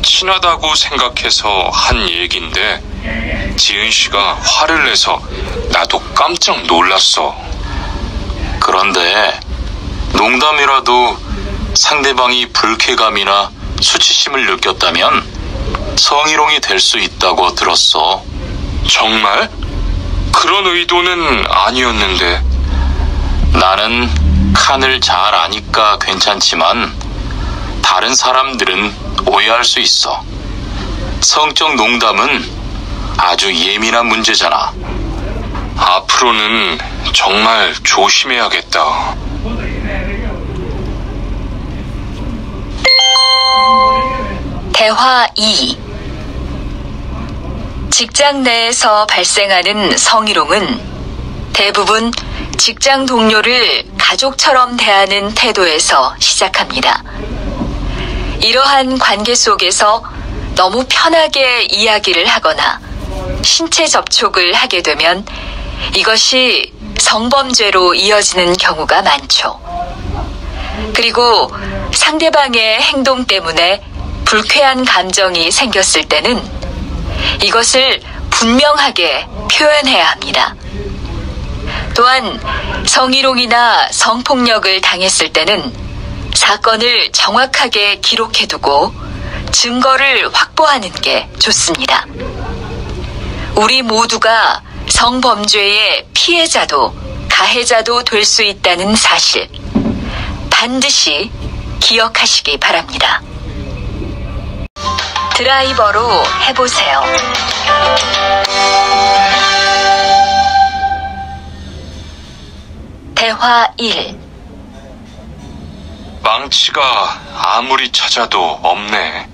친하다고 생각해서 한 얘긴데 지은 씨가 화를 내서 나도 깜짝 놀랐어. 그런데 농담이라도 상대방이 불쾌감이나 수치심을 느꼈다면 성희롱이 될 수 있다고 들었어. 정말? 그런 의도는 아니었는데. 나는 칸을 잘 아니까 괜찮지만 다른 사람들은 오해할 수 있어. 성적 농담은 아주 예민한 문제잖아. 앞으로는 정말 조심해야겠다. 대화 2. 직장 내에서 발생하는 성희롱은 대부분 직장 동료를 가족처럼 대하는 태도에서 시작합니다. 이러한 관계 속에서 너무 편하게 이야기를 하거나 신체 접촉을 하게 되면 이것이 성범죄로 이어지는 경우가 많죠. 그리고 상대방의 행동 때문에 불쾌한 감정이 생겼을 때는 이것을 분명하게 표현해야 합니다. 또한 성희롱이나 성폭력을 당했을 때는 사건을 정확하게 기록해두고 증거를 확보하는 게 좋습니다. 우리 모두가 성범죄의 피해자도 가해자도 될 수 있다는 사실 반드시 기억하시기 바랍니다. 드라이버로 해보세요. 대화 1. 망치가 아무리 찾아도 없네.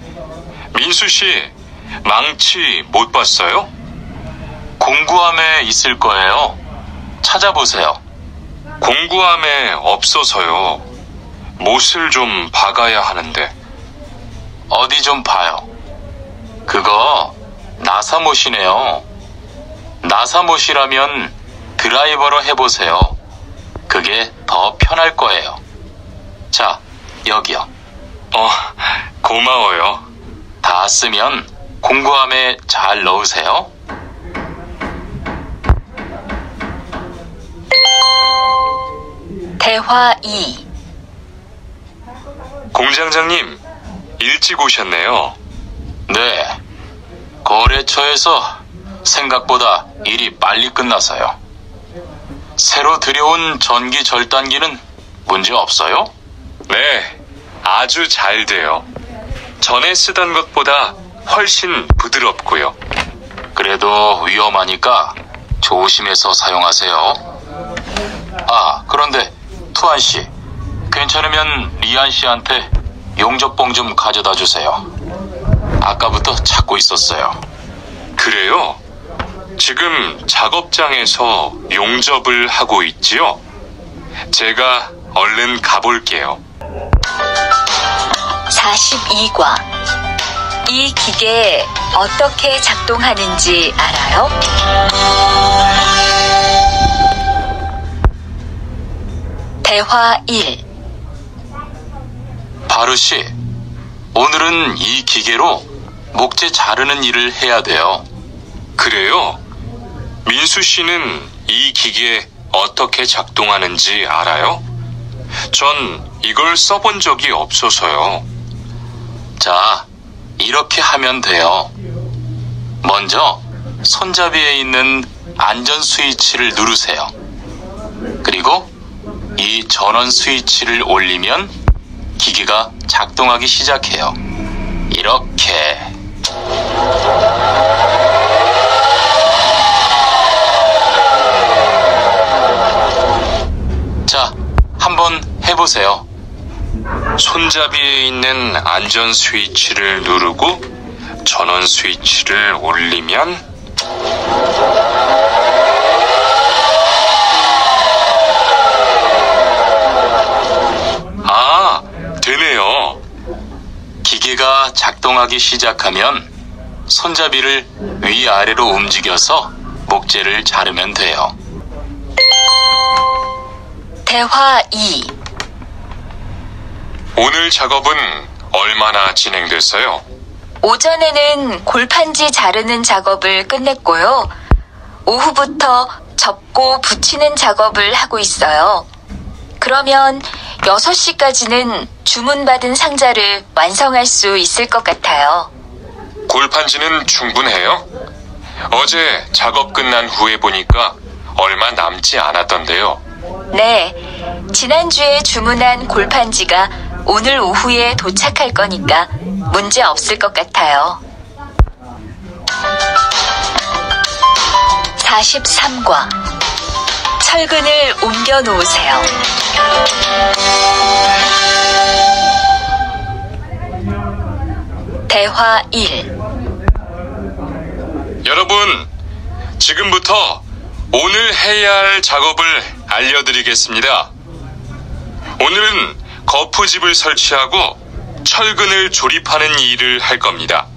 민수 씨, 망치 못 봤어요? 공구함에 있을 거예요. 찾아보세요. 공구함에 없어서요. 못을 좀 박아야 하는데. 어디 좀 봐요. 그거 나사못이네요. 나사못이라면 드라이버로 해보세요. 그게 더 편할 거예요. 자, 여기요. 고마워요. 다 쓰면 공구함에 잘 넣으세요. 대화 2. 공장장님, 일찍 오셨네요. 네. 거래처에서 생각보다 일이 빨리 끝나서요. 새로 들여온 전기 절단기는 문제 없어요? 네, 아주 잘 돼요. 전에 쓰던 것보다 훨씬 부드럽고요. 그래도 위험하니까 조심해서 사용하세요. 아, 그런데 투안 씨, 괜찮으면 리안 씨한테 용접봉 좀 가져다 주세요. 아까부터 찾고 있었어요. 그래요? 지금 작업장에서 용접을 하고 있지요? 제가 얼른 가볼게요. 42과. 이 기계 어떻게 작동하는지 알아요? 대화 1. 바루 씨, 오늘은 이 기계로 목재 자르는 일을 해야 돼요. 그래요? 민수 씨는 이 기계 어떻게 작동하는지 알아요? 전 이걸 써본 적이 없어서요. 자, 이렇게 하면 돼요. 먼저 손잡이에 있는 안전 스위치를 누르세요. 그리고 이 전원 스위치를 올리면 기계가 작동하기 시작해요. 이렇게. 자, 한번 해보세요. 손잡이에 있는 안전 스위치를 누르고 전원 스위치를 올리면 아, 되네요. 기계가 작동하기 시작하면 손잡이를 위아래로 움직여서 목재를 자르면 돼요. 대화 2. 오늘 작업은 얼마나 진행됐어요? 오전에는 골판지 자르는 작업을 끝냈고요. 오후부터 접고 붙이는 작업을 하고 있어요. 그러면 6시까지는 주문받은 상자를 완성할 수 있을 것 같아요. 골판지는 충분해요? 어제 작업 끝난 후에 보니까 얼마 남지 않았던데요. 네, 지난주에 주문한 골판지가 오늘 오후에 도착할 거니까 문제 없을 것 같아요. 43과. 철근을 옮겨 놓으세요. 대화 1. 여러분, 지금부터 오늘 해야 할 작업을 알려드리겠습니다. 오늘은 거푸집을 설치하고 철근을 조립하는 일을 할 겁니다.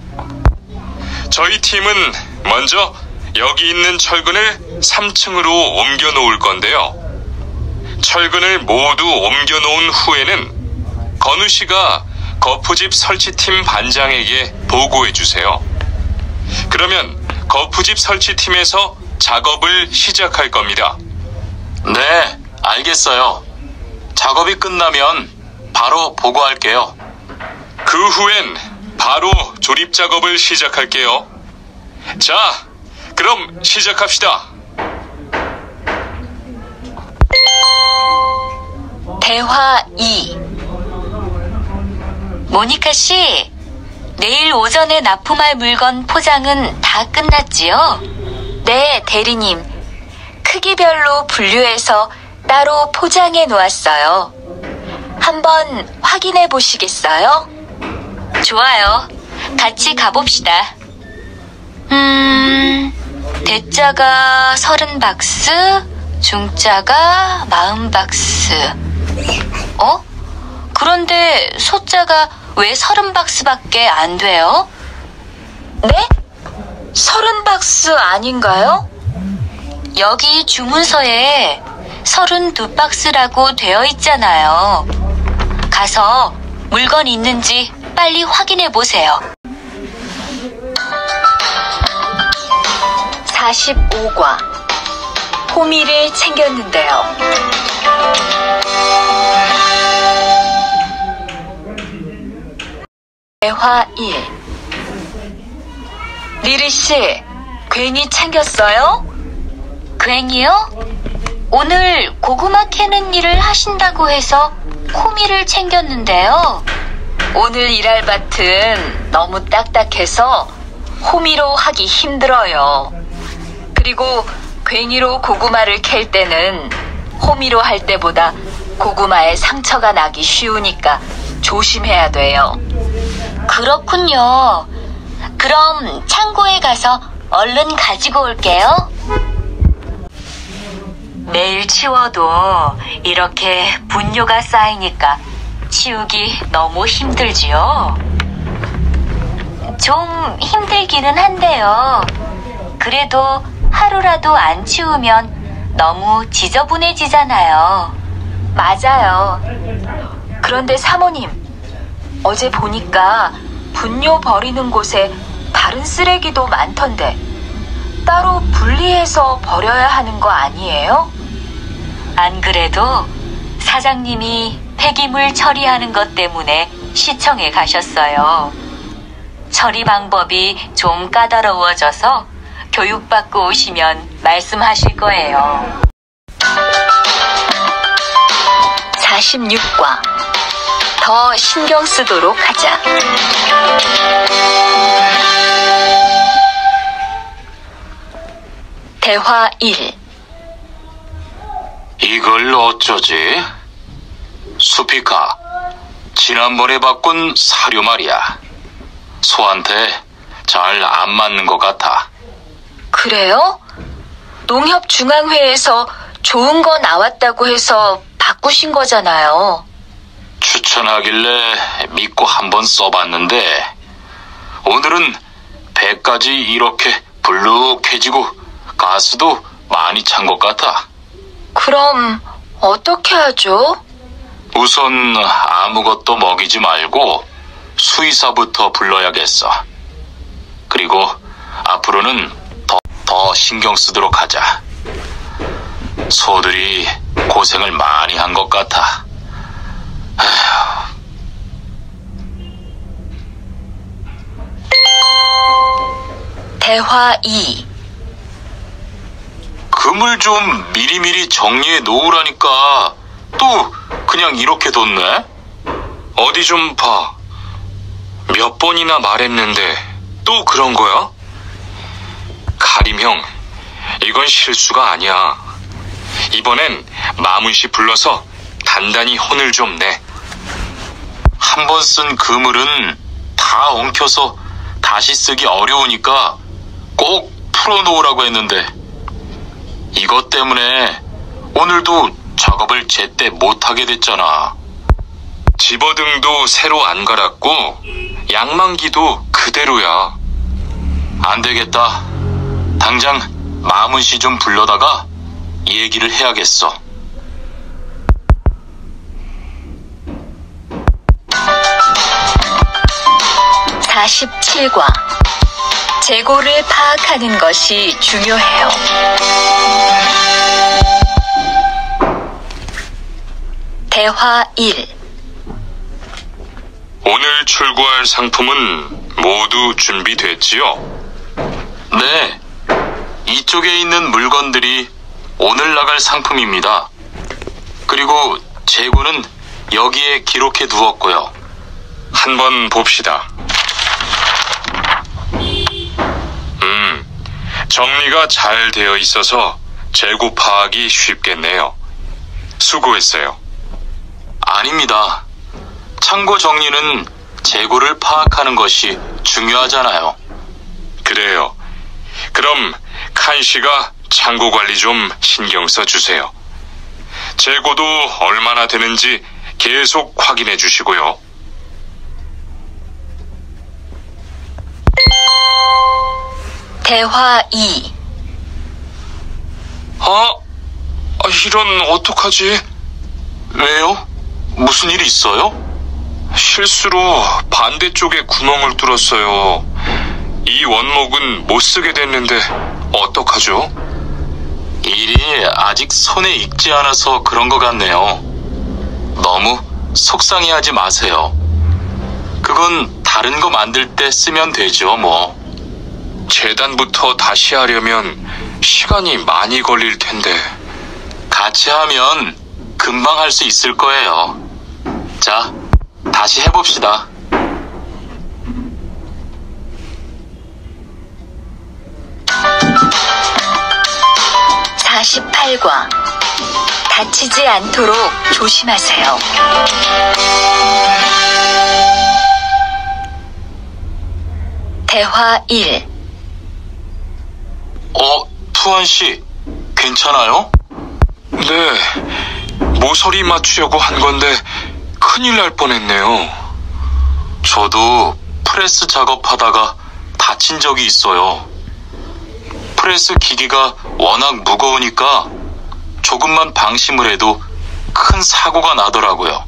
저희 팀은 먼저 여기 있는 철근을 3층으로 옮겨 놓을 건데요. 철근을 모두 옮겨 놓은 후에는 건우 씨가 거푸집 설치팀 반장에게 보고해 주세요. 그러면 거푸집 설치팀에서 작업을 시작할 겁니다. 네, 알겠어요. 작업이 끝나면 바로 보고할게요. 그 후엔 바로 조립 작업을 시작할게요. 자, 그럼 시작합시다. 대화 2. 모니카 씨, 내일 오전에 납품할 물건 포장은 다 끝났지요? 네, 대리님. 크기별로 분류해서 따로 포장해 놓았어요. 한번 확인해 보시겠어요? 좋아요. 같이 가봅시다. 대자가 30박스, 중자가 40박스. 그런데 소자가 왜 30박스밖에 안 돼요? 네? 30박스 아닌가요? 여기 주문서에 32박스라고 되어 있잖아요. 가서 물건 있는지 빨리 확인해 보세요. 45과. 호미를 챙겼는데요. 대화 1. 리리씨, 괜히 챙겼어요? 괜히요? 오늘 고구마 캐는 일을 하신다고 해서 호미를 챙겼는데요. 오늘 일할 밭은 너무 딱딱해서 호미로 하기 힘들어요. 그리고 괭이로 고구마를 캘 때는 호미로 할 때보다 고구마에 상처가 나기 쉬우니까 조심해야 돼요. 그렇군요. 그럼 창고에 가서 얼른 가지고 올게요. 매일 치워도 이렇게 분뇨가 쌓이니까 치우기 너무 힘들지요. 좀 힘들기는 한데요. 그래도 하루라도 안 치우면 너무 지저분해지잖아요. 맞아요. 그런데 사모님, 어제 보니까 분뇨 버리는 곳에 다른 쓰레기도 많던데 따로 분리해서 버려야 하는 거 아니에요? 안 그래도 사장님이 폐기물 처리하는 것 때문에 시청에 가셨어요. 처리 방법이 좀 까다로워져서 교육받고 오시면 말씀하실 거예요. 46과 더 신경 쓰도록 하자. 대화 1. 이걸 어쩌지? 수피카, 지난번에 바꾼 사료 말이야. 소한테 잘 안 맞는 것 같아. 그래요? 농협중앙회에서 좋은 거 나왔다고 해서 바꾸신 거잖아요. 추천하길래 믿고 한번 써봤는데 오늘은 배까지 이렇게 불룩해지고 가스도 많이 찬 것 같아. 그럼 어떻게 하죠? 우선 아무것도 먹이지 말고 수의사부터 불러야겠어. 그리고 앞으로는 더 신경 쓰도록 하자. 소들이 고생을 많이 한 것 같아. 아휴. 대화 2. 금을 좀 미리미리 정리해 놓으라니까 또 그냥 이렇게 뒀네? 어디 좀 봐. 몇 번이나 말했는데 또 그런 거야? 카림 형, 이건 실수가 아니야. 이번엔 마문씨 불러서 단단히 혼을 좀 내. 한 번 쓴 그물은 다 엉켜서 다시 쓰기 어려우니까 꼭 풀어놓으라고 했는데 이것 때문에 오늘도 작업을 제때 못하게 됐잖아. 집어등도 새로 안 갈았고 양만기도 그대로야. 안 되겠다. 당장 마문씨 좀 불러다가 얘기를 해야겠어. 사 47과 재고를 파악하는 것이 중요해요. 대화 1. 오늘 출고할 상품은 모두 준비됐지요? 네. 이쪽에 있는 물건들이 오늘 나갈 상품입니다. 그리고 재고는 여기에 기록해 두었고요. 한번 봅시다. 정리가 잘 되어 있어서 재고 파악이 쉽겠네요. 수고했어요. 아닙니다. 창고 정리는 재고를 파악하는 것이 중요하잖아요. 그래요. 그럼 칸 씨가 창고 관리 좀 신경 써주세요. 재고도 얼마나 되는지 계속 확인해 주시고요. 대화 2. 이런 어떡하지? 왜요? 무슨 일이 있어요? 실수로 반대쪽에 구멍을 뚫었어요. 이 원목은 못 쓰게 됐는데 어떡하죠? 일이 아직 손에 익지 않아서 그런 것 같네요. 너무 속상해하지 마세요. 그건 다른 거 만들 때 쓰면 되죠, 뭐. 재단부터 다시 하려면 시간이 많이 걸릴 텐데. 같이 하면 금방 할 수 있을 거예요. 자, 다시 해봅시다. 48과 다치지 않도록 조심하세요. 대화 1. 투한 씨, 괜찮아요? 네, 모서리 맞추려고 한 건데 큰일 날 뻔했네요. 저도 프레스 작업하다가 다친 적이 있어요. 프레스 기기가 워낙 무거우니까 조금만 방심을 해도 큰 사고가 나더라고요.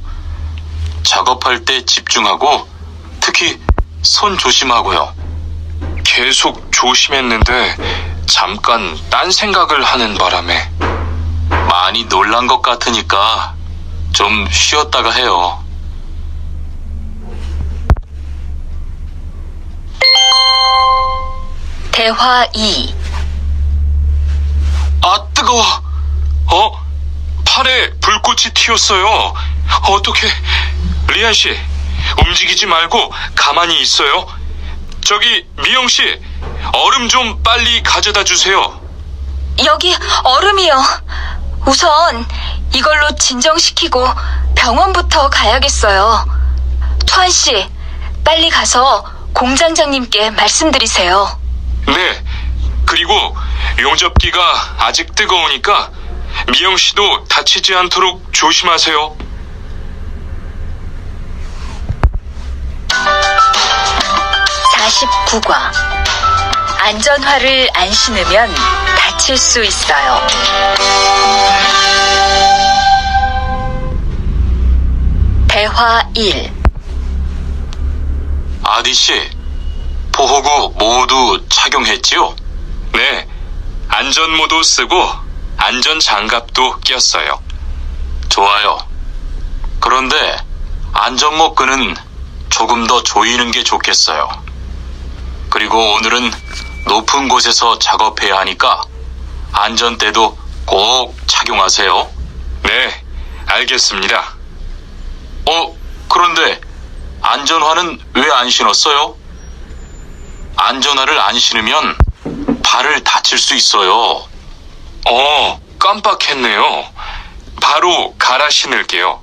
작업할 때 집중하고 특히 손 조심하고요. 계속 조심했는데 잠깐 딴 생각을 하는 바람에. 많이 놀란 것 같으니까 좀 쉬었다가 해요. 대화 2. 아, 뜨거워. 팔에 불꽃이 튀었어요. 어떻게? 리안 씨, 움직이지 말고 가만히 있어요. 저기 미영 씨, 얼음 좀 빨리 가져다 주세요. 여기 얼음이요. 우선 이걸로 진정시키고 병원부터 가야겠어요. 투한 씨, 빨리 가서 공장장님께 말씀드리세요. 네, 그리고 용접기가 아직 뜨거우니까 미영 씨도 다치지 않도록 조심하세요. 49과 안전화를 안 신으면 다칠 수 있어요. 대화 1. 아디 씨, 보호구 모두 착용했지요? 네, 안전모도 쓰고 안전장갑도 꼈어요. 좋아요. 그런데 안전모 끈은 조금 더 조이는 게 좋겠어요. 그리고 오늘은 높은 곳에서 작업해야 하니까 안전대도 꼭 착용하세요. 네, 알겠습니다. 그런데 안전화는 왜 안 신었어요? 안전화를 안 신으면 발을 다칠 수 있어요. 깜빡했네요. 바로 갈아 신을게요.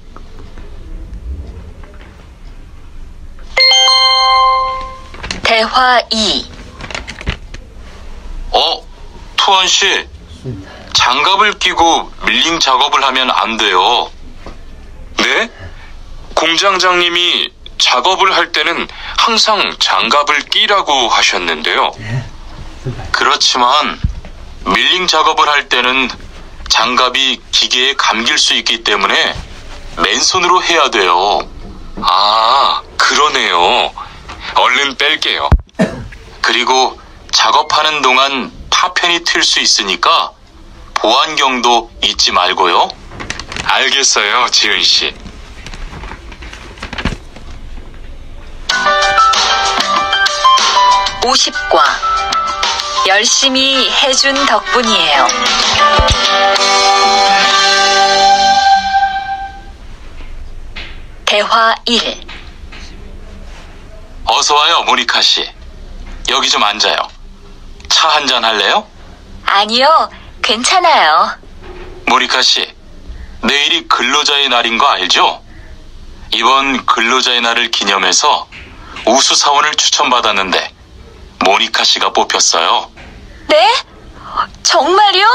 대화 2. 투한 씨, 장갑을 끼고 밀링 작업을 하면 안 돼요. 네? 공장장님이 작업을 할 때는 항상 장갑을 끼라고 하셨는데요. 그렇지만 밀링 작업을 할 때는 장갑이 기계에 감길 수 있기 때문에 맨손으로 해야 돼요. 아, 그러네요. 얼른 뺄게요. 그리고 작업하는 동안 파편이 튈 수 있으니까 보안경도 잊지 말고요. 알겠어요, 지은 씨. (50과) 열심히 해준 덕분이에요. 대화 1. 어서 와요, 모니카 씨. 여기 좀 앉아요. 차 한잔 할래요? 아니요, 괜찮아요. 모니카 씨, 내일이 근로자의 날인 거 알죠? 이번 근로자의 날을 기념해서 우수 사원을 추천받았는데 모니카 씨가 뽑혔어요. 네? 정말요?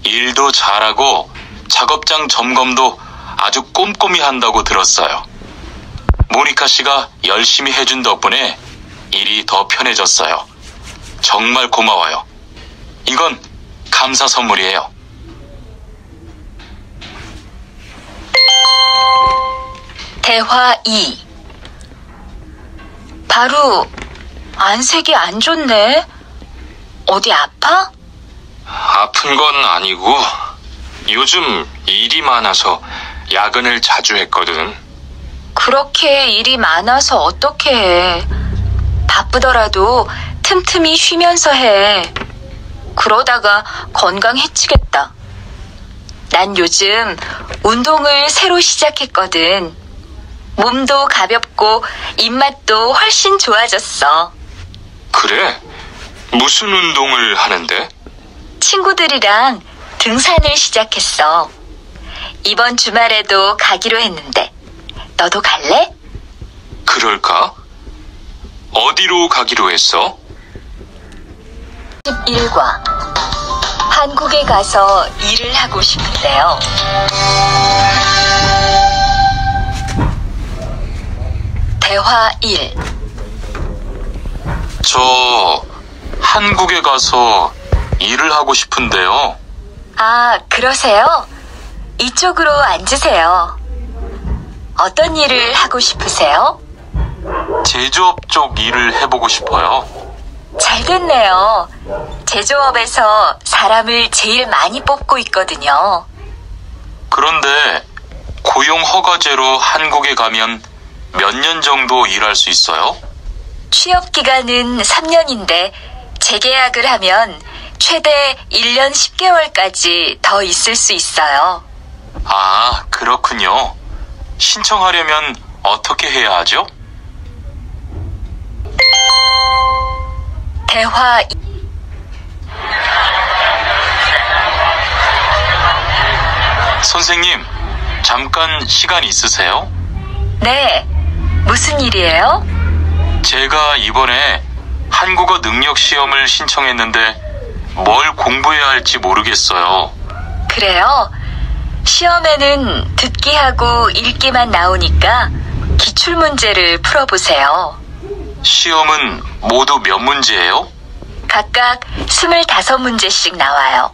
일도 잘하고 작업장 점검도 아주 꼼꼼히 한다고 들었어요. 모니카 씨가 열심히 해준 덕분에 일이 더 편해졌어요. 정말 고마워요. 이건 감사 선물이에요. 대화 2. 바로 안색이 안 좋네. 어디 아파? 아픈 건 아니고 요즘 일이 많아서 야근을 자주 했거든. 그렇게 일이 많아서 어떻게 해. 바쁘더라도 틈틈이 쉬면서 해. 그러다가 건강 해치겠다. 난 요즘 운동을 새로 시작했거든. 몸도 가볍고 입맛도 훨씬 좋아졌어. 그래? 무슨 운동을 하는데? 친구들이랑 등산을 시작했어. 이번 주말에도 가기로 했는데, 너도 갈래? 그럴까? 어디로 가기로 했어? 11과 한국에 가서 일을 하고 싶은데요. 대화 1. 저 한국에 가서 일을 하고 싶은데요. 아, 그러세요? 이쪽으로 앉으세요. 어떤 일을 하고 싶으세요? 제조업 쪽 일을 해보고 싶어요. 잘 됐네요. 제조업에서 사람을 제일 많이 뽑고 있거든요. 그런데 고용 허가제로 한국에 가면 몇 년 정도 일할 수 있어요? 취업 기간은 3년인데 재계약을 하면 최대 1년 10개월까지 더 있을 수 있어요. 아, 그렇군요. 신청하려면 어떻게 해야 하죠? 대화 2. 선생님, 잠깐 시간 있으세요? 네, 무슨 일이에요? 제가 이번에 한국어 능력 시험을 신청했는데 뭘 공부해야 할지 모르겠어요. 그래요? 시험에는 듣기하고 읽기만 나오니까 기출문제를 풀어보세요. 시험은 모두 몇 문제예요? 각각 25문제씩 나와요.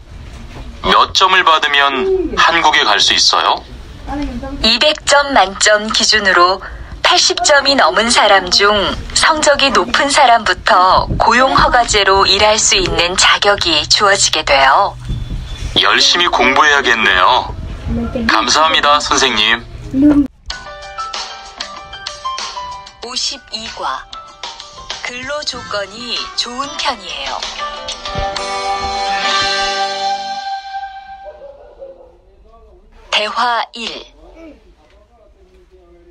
몇 점을 받으면 한국에 갈 수 있어요? 200점 만점 기준으로 80점이 넘은 사람 중 성적이 높은 사람부터 고용허가제로 일할 수 있는 자격이 주어지게 돼요. 열심히 공부해야겠네요. 감사합니다, 선생님. 52과 근로 조건이 좋은 편이에요. 대화 1.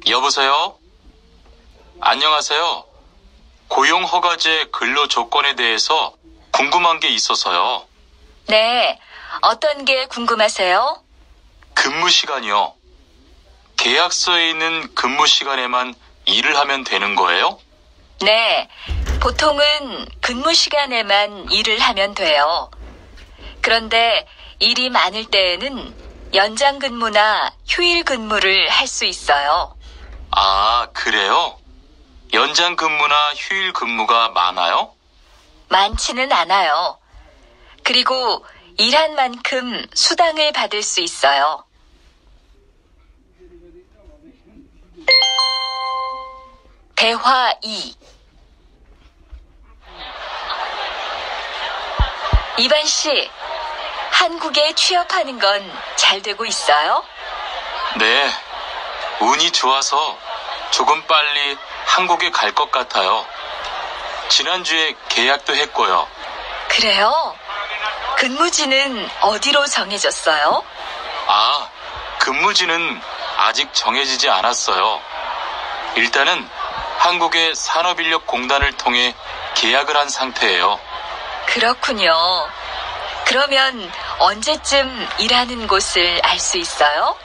여보세요? 안녕하세요. 고용허가제 근로 조건에 대해서 궁금한 게 있어서요. 네, 어떤 게 궁금하세요? 근무 시간이요. 계약서에 있는 근무 시간에만 일을 하면 되는 거예요? 네, 보통은 근무 시간에만 일을 하면 돼요. 그런데 일이 많을 때에는 연장 근무나 휴일 근무를 할 수 있어요. 아, 그래요? 연장 근무나 휴일 근무가 많아요? 많지는 않아요. 그리고 일한 만큼 수당을 받을 수 있어요. 대화 2. 이반 씨, 한국에 취업하는 건 잘 되고 있어요? 네. 운이 좋아서 조금 빨리 한국에 갈 것 같아요. 지난주에 계약도 했고요. 그래요? 근무지는 어디로 정해졌어요? 아, 근무지는 아직 정해지지 않았어요. 일단은 한국의 산업인력공단을 통해 계약을 한 상태예요. 그렇군요. 그러면 언제쯤 일하는 곳을 알 수 있어요?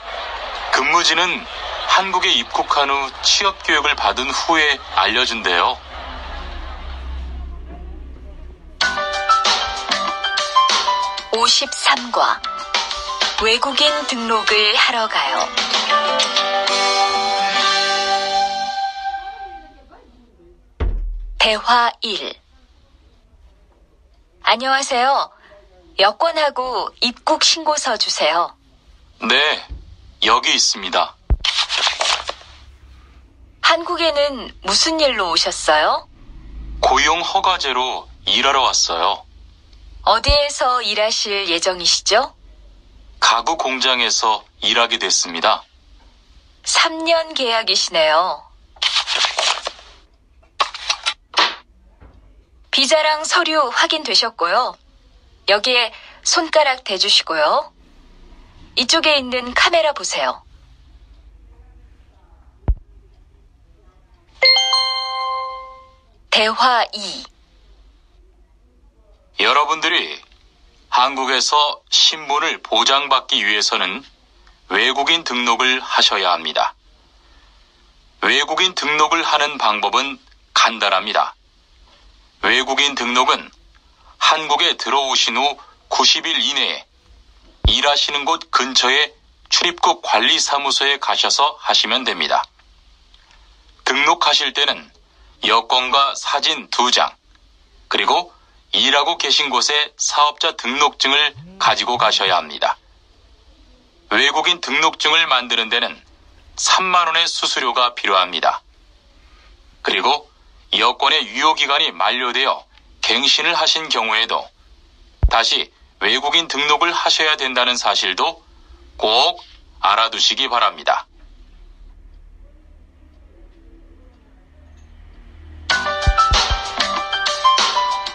근무지는 한국에 입국한 후 취업 교육을 받은 후에 알려준대요. 53과 외국인 등록을 하러 가요. 대화 1. 안녕하세요. 여권하고 입국 신고서 주세요. 네, 여기 있습니다. 한국에는 무슨 일로 오셨어요? 고용 허가제로 일하러 왔어요. 어디에서 일하실 예정이시죠? 가구 공장에서 일하게 됐습니다. 3년 계약이시네요. 비자랑 서류 확인되셨고요. 여기에 손가락 대주시고요. 이쪽에 있는 카메라 보세요. 대화 2. 여러분들이 한국에서 신분을 보장받기 위해서는 외국인 등록을 하셔야 합니다. 외국인 등록을 하는 방법은 간단합니다. 외국인 등록은 한국에 들어오신 후 90일 이내에 일하시는 곳 근처의 출입국 관리사무소에 가셔서 하시면 됩니다. 등록하실 때는 여권과 사진 2장, 그리고 일하고 계신 곳의 사업자 등록증을 가지고 가셔야 합니다. 외국인 등록증을 만드는 데는 3만 원의 수수료가 필요합니다. 그리고 여권의 유효기간이 만료되어 갱신을 하신 경우에도 다시 외국인 등록을 하셔야 된다는 사실도 꼭 알아두시기 바랍니다.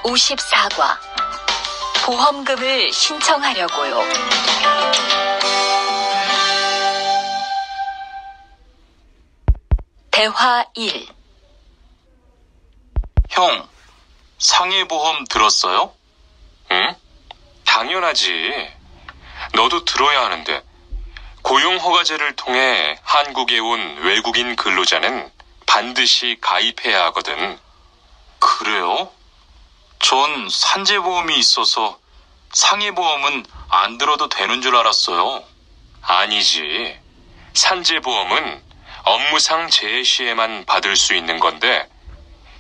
(54과) 보험금을 신청하려고요. 대화 1. 형, 상해보험 들었어요? 응? 당연하지. 너도 들어야 하는데. 고용허가제를 통해 한국에 온 외국인 근로자는 반드시 가입해야 하거든. 그래요? 전 산재보험이 있어서 상해보험은 안 들어도 되는 줄 알았어요. 아니지. 산재보험은 업무상 재해 시에만 받을 수 있는 건데,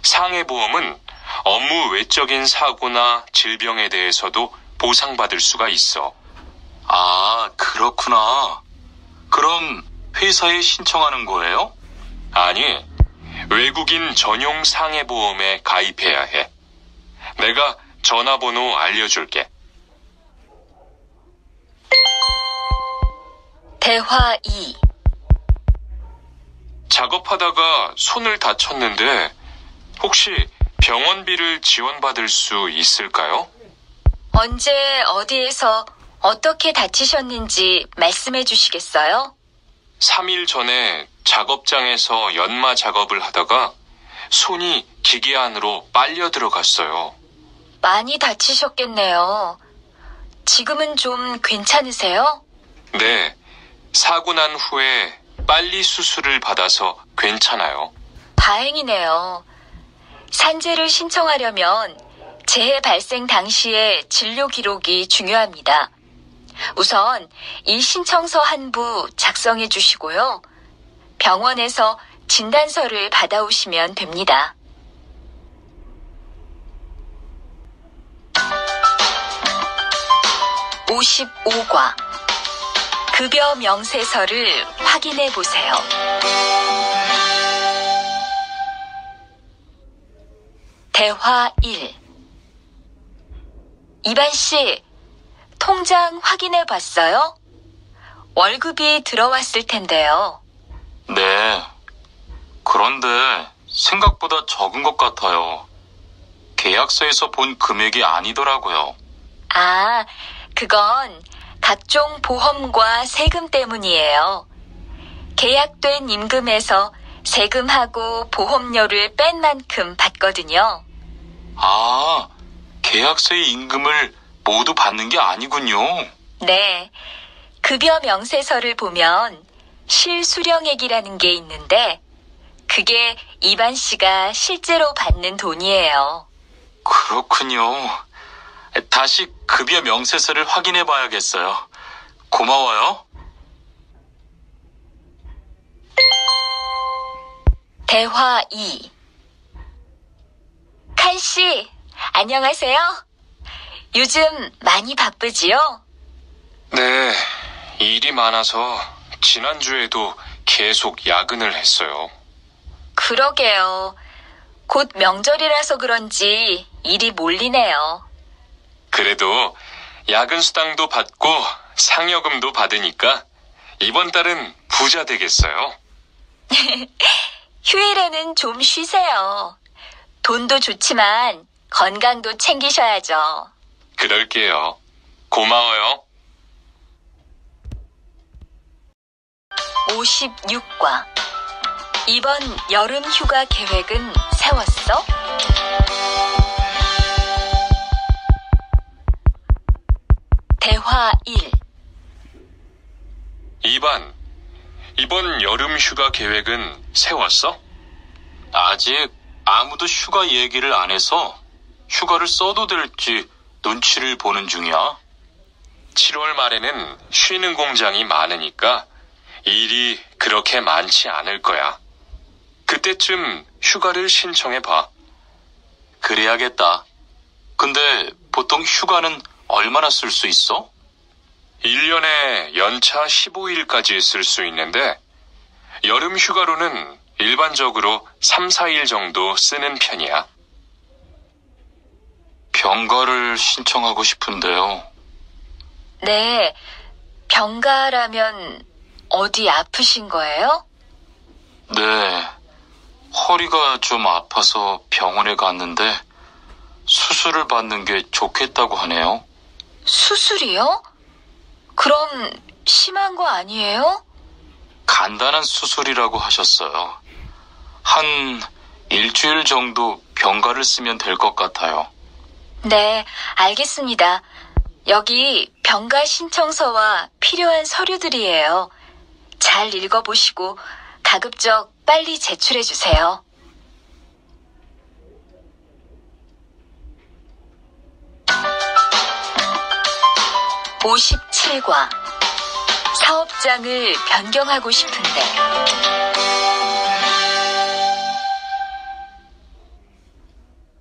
상해보험은 업무 외적인 사고나 질병에 대해서도 보상받을 수가 있어. 아, 그렇구나. 그럼 회사에 신청하는 거예요? 아니, 외국인 전용 상해보험에 가입해야 해. 내가 전화번호 알려줄게. 대화 2. 작업하다가 손을 다쳤는데 혹시 병원비를 지원받을 수 있을까요? 언제 어디에서 어떻게 다치셨는지 말씀해 주시겠어요? 3일 전에 작업장에서 연마 작업을 하다가 손이 기계 안으로 빨려 들어갔어요. 많이 다치셨겠네요. 지금은 좀 괜찮으세요? 네, 사고 난 후에 빨리 수술을 받아서 괜찮아요. 다행이네요. 산재를 신청하려면 재해 발생 당시의 진료 기록이 중요합니다. 우선 이 신청서 한 부 작성해 주시고요. 병원에서 진단서를 받아오시면 됩니다. (55과) 급여 명세서를 확인해 보세요. 대화 1. 이반 씨, 통장 확인해 봤어요? 월급이 들어왔을 텐데요. 네. 그런데 생각보다 적은 것 같아요. 계약서에서 본 금액이 아니더라고요. 아, 그건 각종 보험과 세금 때문이에요. 계약된 임금에서 세금하고 보험료를 뺀 만큼 받거든요. 아, 계약서의 임금을 모두 받는 게 아니군요. 네. 급여 명세서를 보면 실수령액이라는 게 있는데 그게 이반 씨가 실제로 받는 돈이에요. 그렇군요. 다시 급여 명세서를 확인해 봐야겠어요. 고마워요. 대화 2. 칸 씨, 안녕하세요. 요즘 많이 바쁘지요? 네, 일이 많아서 지난주에도 계속 야근을 했어요. 그러게요. 곧 명절이라서 그런지 일이 몰리네요. 그래도 야근 수당도 받고 상여금도 받으니까 이번 달은 부자 되겠어요. 휴일에는 좀 쉬세요. 돈도 좋지만 건강도 챙기셔야죠. 그럴게요. 고마워요. 56과 이번 여름 휴가 계획은 세웠어? 대화 1. 2반, 이번 여름 휴가 계획은 세웠어? 아직 아무도 휴가 얘기를 안 해서 휴가를 써도 될지 눈치를 보는 중이야. 7월 말에는 쉬는 공장이 많으니까 일이 그렇게 많지 않을 거야. 그때쯤 휴가를 신청해 봐. 그래야겠다. 근데 보통 휴가는 얼마나 쓸 수 있어? 1년에 연차 15일까지 쓸 수 있는데 여름 휴가로는 일반적으로 3, 4일 정도 쓰는 편이야. 병가를 신청하고 싶은데요. 네, 병가라면 어디 아프신 거예요? 네, 허리가 좀 아파서 병원에 갔는데 수술을 받는 게 좋겠다고 하네요. 수술이요? 그럼 심한 거 아니에요? 간단한 수술이라고 하셨어요. 한 일주일 정도 병가를 쓰면 될 것 같아요. 네, 알겠습니다. 여기 병가 신청서와 필요한 서류들이에요. 잘 읽어보시고 가급적 빨리 제출해 주세요. (57과) 사업장을 변경하고 싶은데.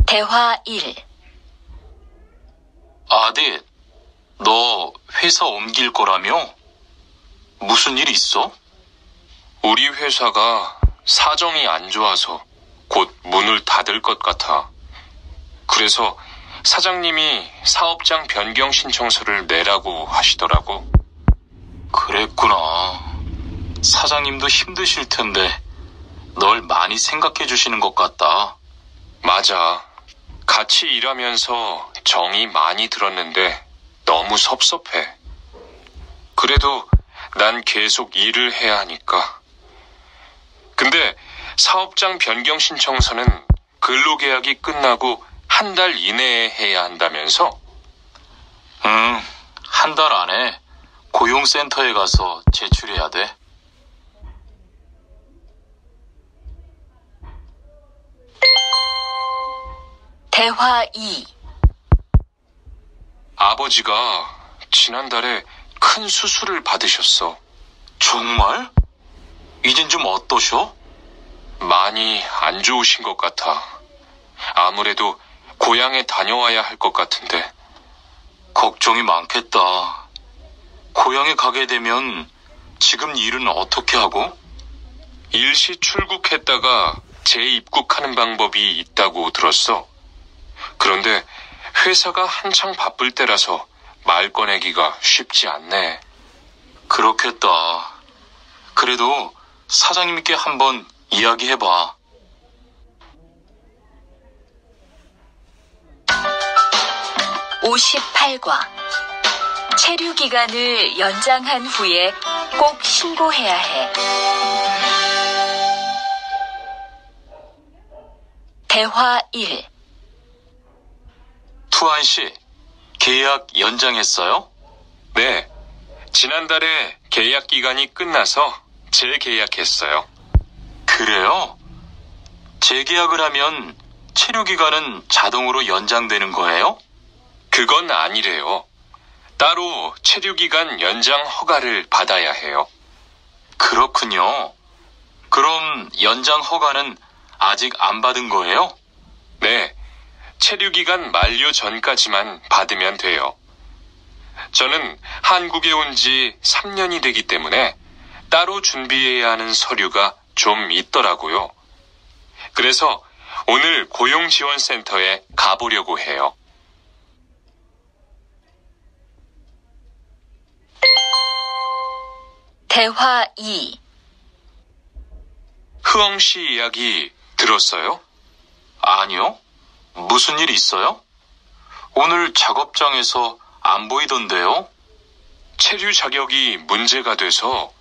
대화 1. 아디, 너 회사 옮길 거라며? 무슨 일 있어? 우리 회사가 사정이 안 좋아서 곧 문을 닫을 것 같아. 그래서 사장님이 사업장 변경 신청서를 내라고 하시더라고. 그랬구나. 사장님도 힘드실 텐데 널 많이 생각해 주시는 것 같다. 맞아. 같이 일하면서 정이 많이 들었는데 너무 섭섭해. 그래도 난 계속 일을 해야 하니까. 근데 사업장 변경 신청서는 근로계약이 끝나고 한 달 이내에 해야 한다면서? 한 달 안에 고용센터에 가서 제출해야 돼. 대화 2. 아버지가 지난달에 큰 수술을 받으셨어. 정말? 이젠 좀 어떠셔? 많이 안 좋으신 것 같아. 아무래도 고향에 다녀와야 할 것 같은데. 걱정이 많겠다. 고향에 가게 되면 지금 일은 어떻게 하고? 일시 출국했다가 재입국하는 방법이 있다고 들었어. 그런데 회사가 한창 바쁠 때라서 말 꺼내기가 쉽지 않네. 그렇겠다. 그래도 사장님께 한번 이야기해봐. (58과) 체류 기간을 연장한 후에 꼭 신고해야 해. 대화 1. 투안 씨, 계약 연장했어요? 네, 지난달에 계약 기간이 끝나서 재계약했어요. 그래요? 재계약을 하면 체류 기간은 자동으로 연장되는 거예요? 그건 아니래요. 따로 체류기간 연장 허가를 받아야 해요. 그렇군요. 그럼 연장 허가는 아직 안 받은 거예요? 네, 체류기간 만료 전까지만 받으면 돼요. 저는 한국에 온 지 3년이 되기 때문에 따로 준비해야 하는 서류가 좀 있더라고요. 그래서 오늘 고용지원센터에 가보려고 해요. 대화 2. 흐엉 씨 이야기 들었어요? 아니요. 무슨 일 있어요? 오늘 작업장에서 안 보이던데요? 체류 자격이 문제가 돼서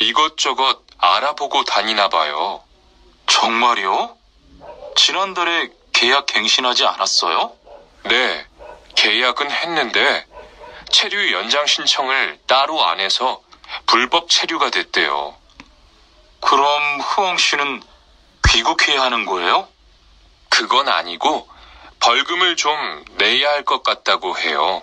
이것저것 알아보고 다니나 봐요. 정말요? 지난달에 계약 갱신하지 않았어요? 네, 계약은 했는데 체류 연장 신청을 따로 안 해서 불법 체류가 됐대요. 그럼 흐엉 씨는 귀국해야 하는 거예요? 그건 아니고 벌금을 좀 내야 할 것 같다고 해요.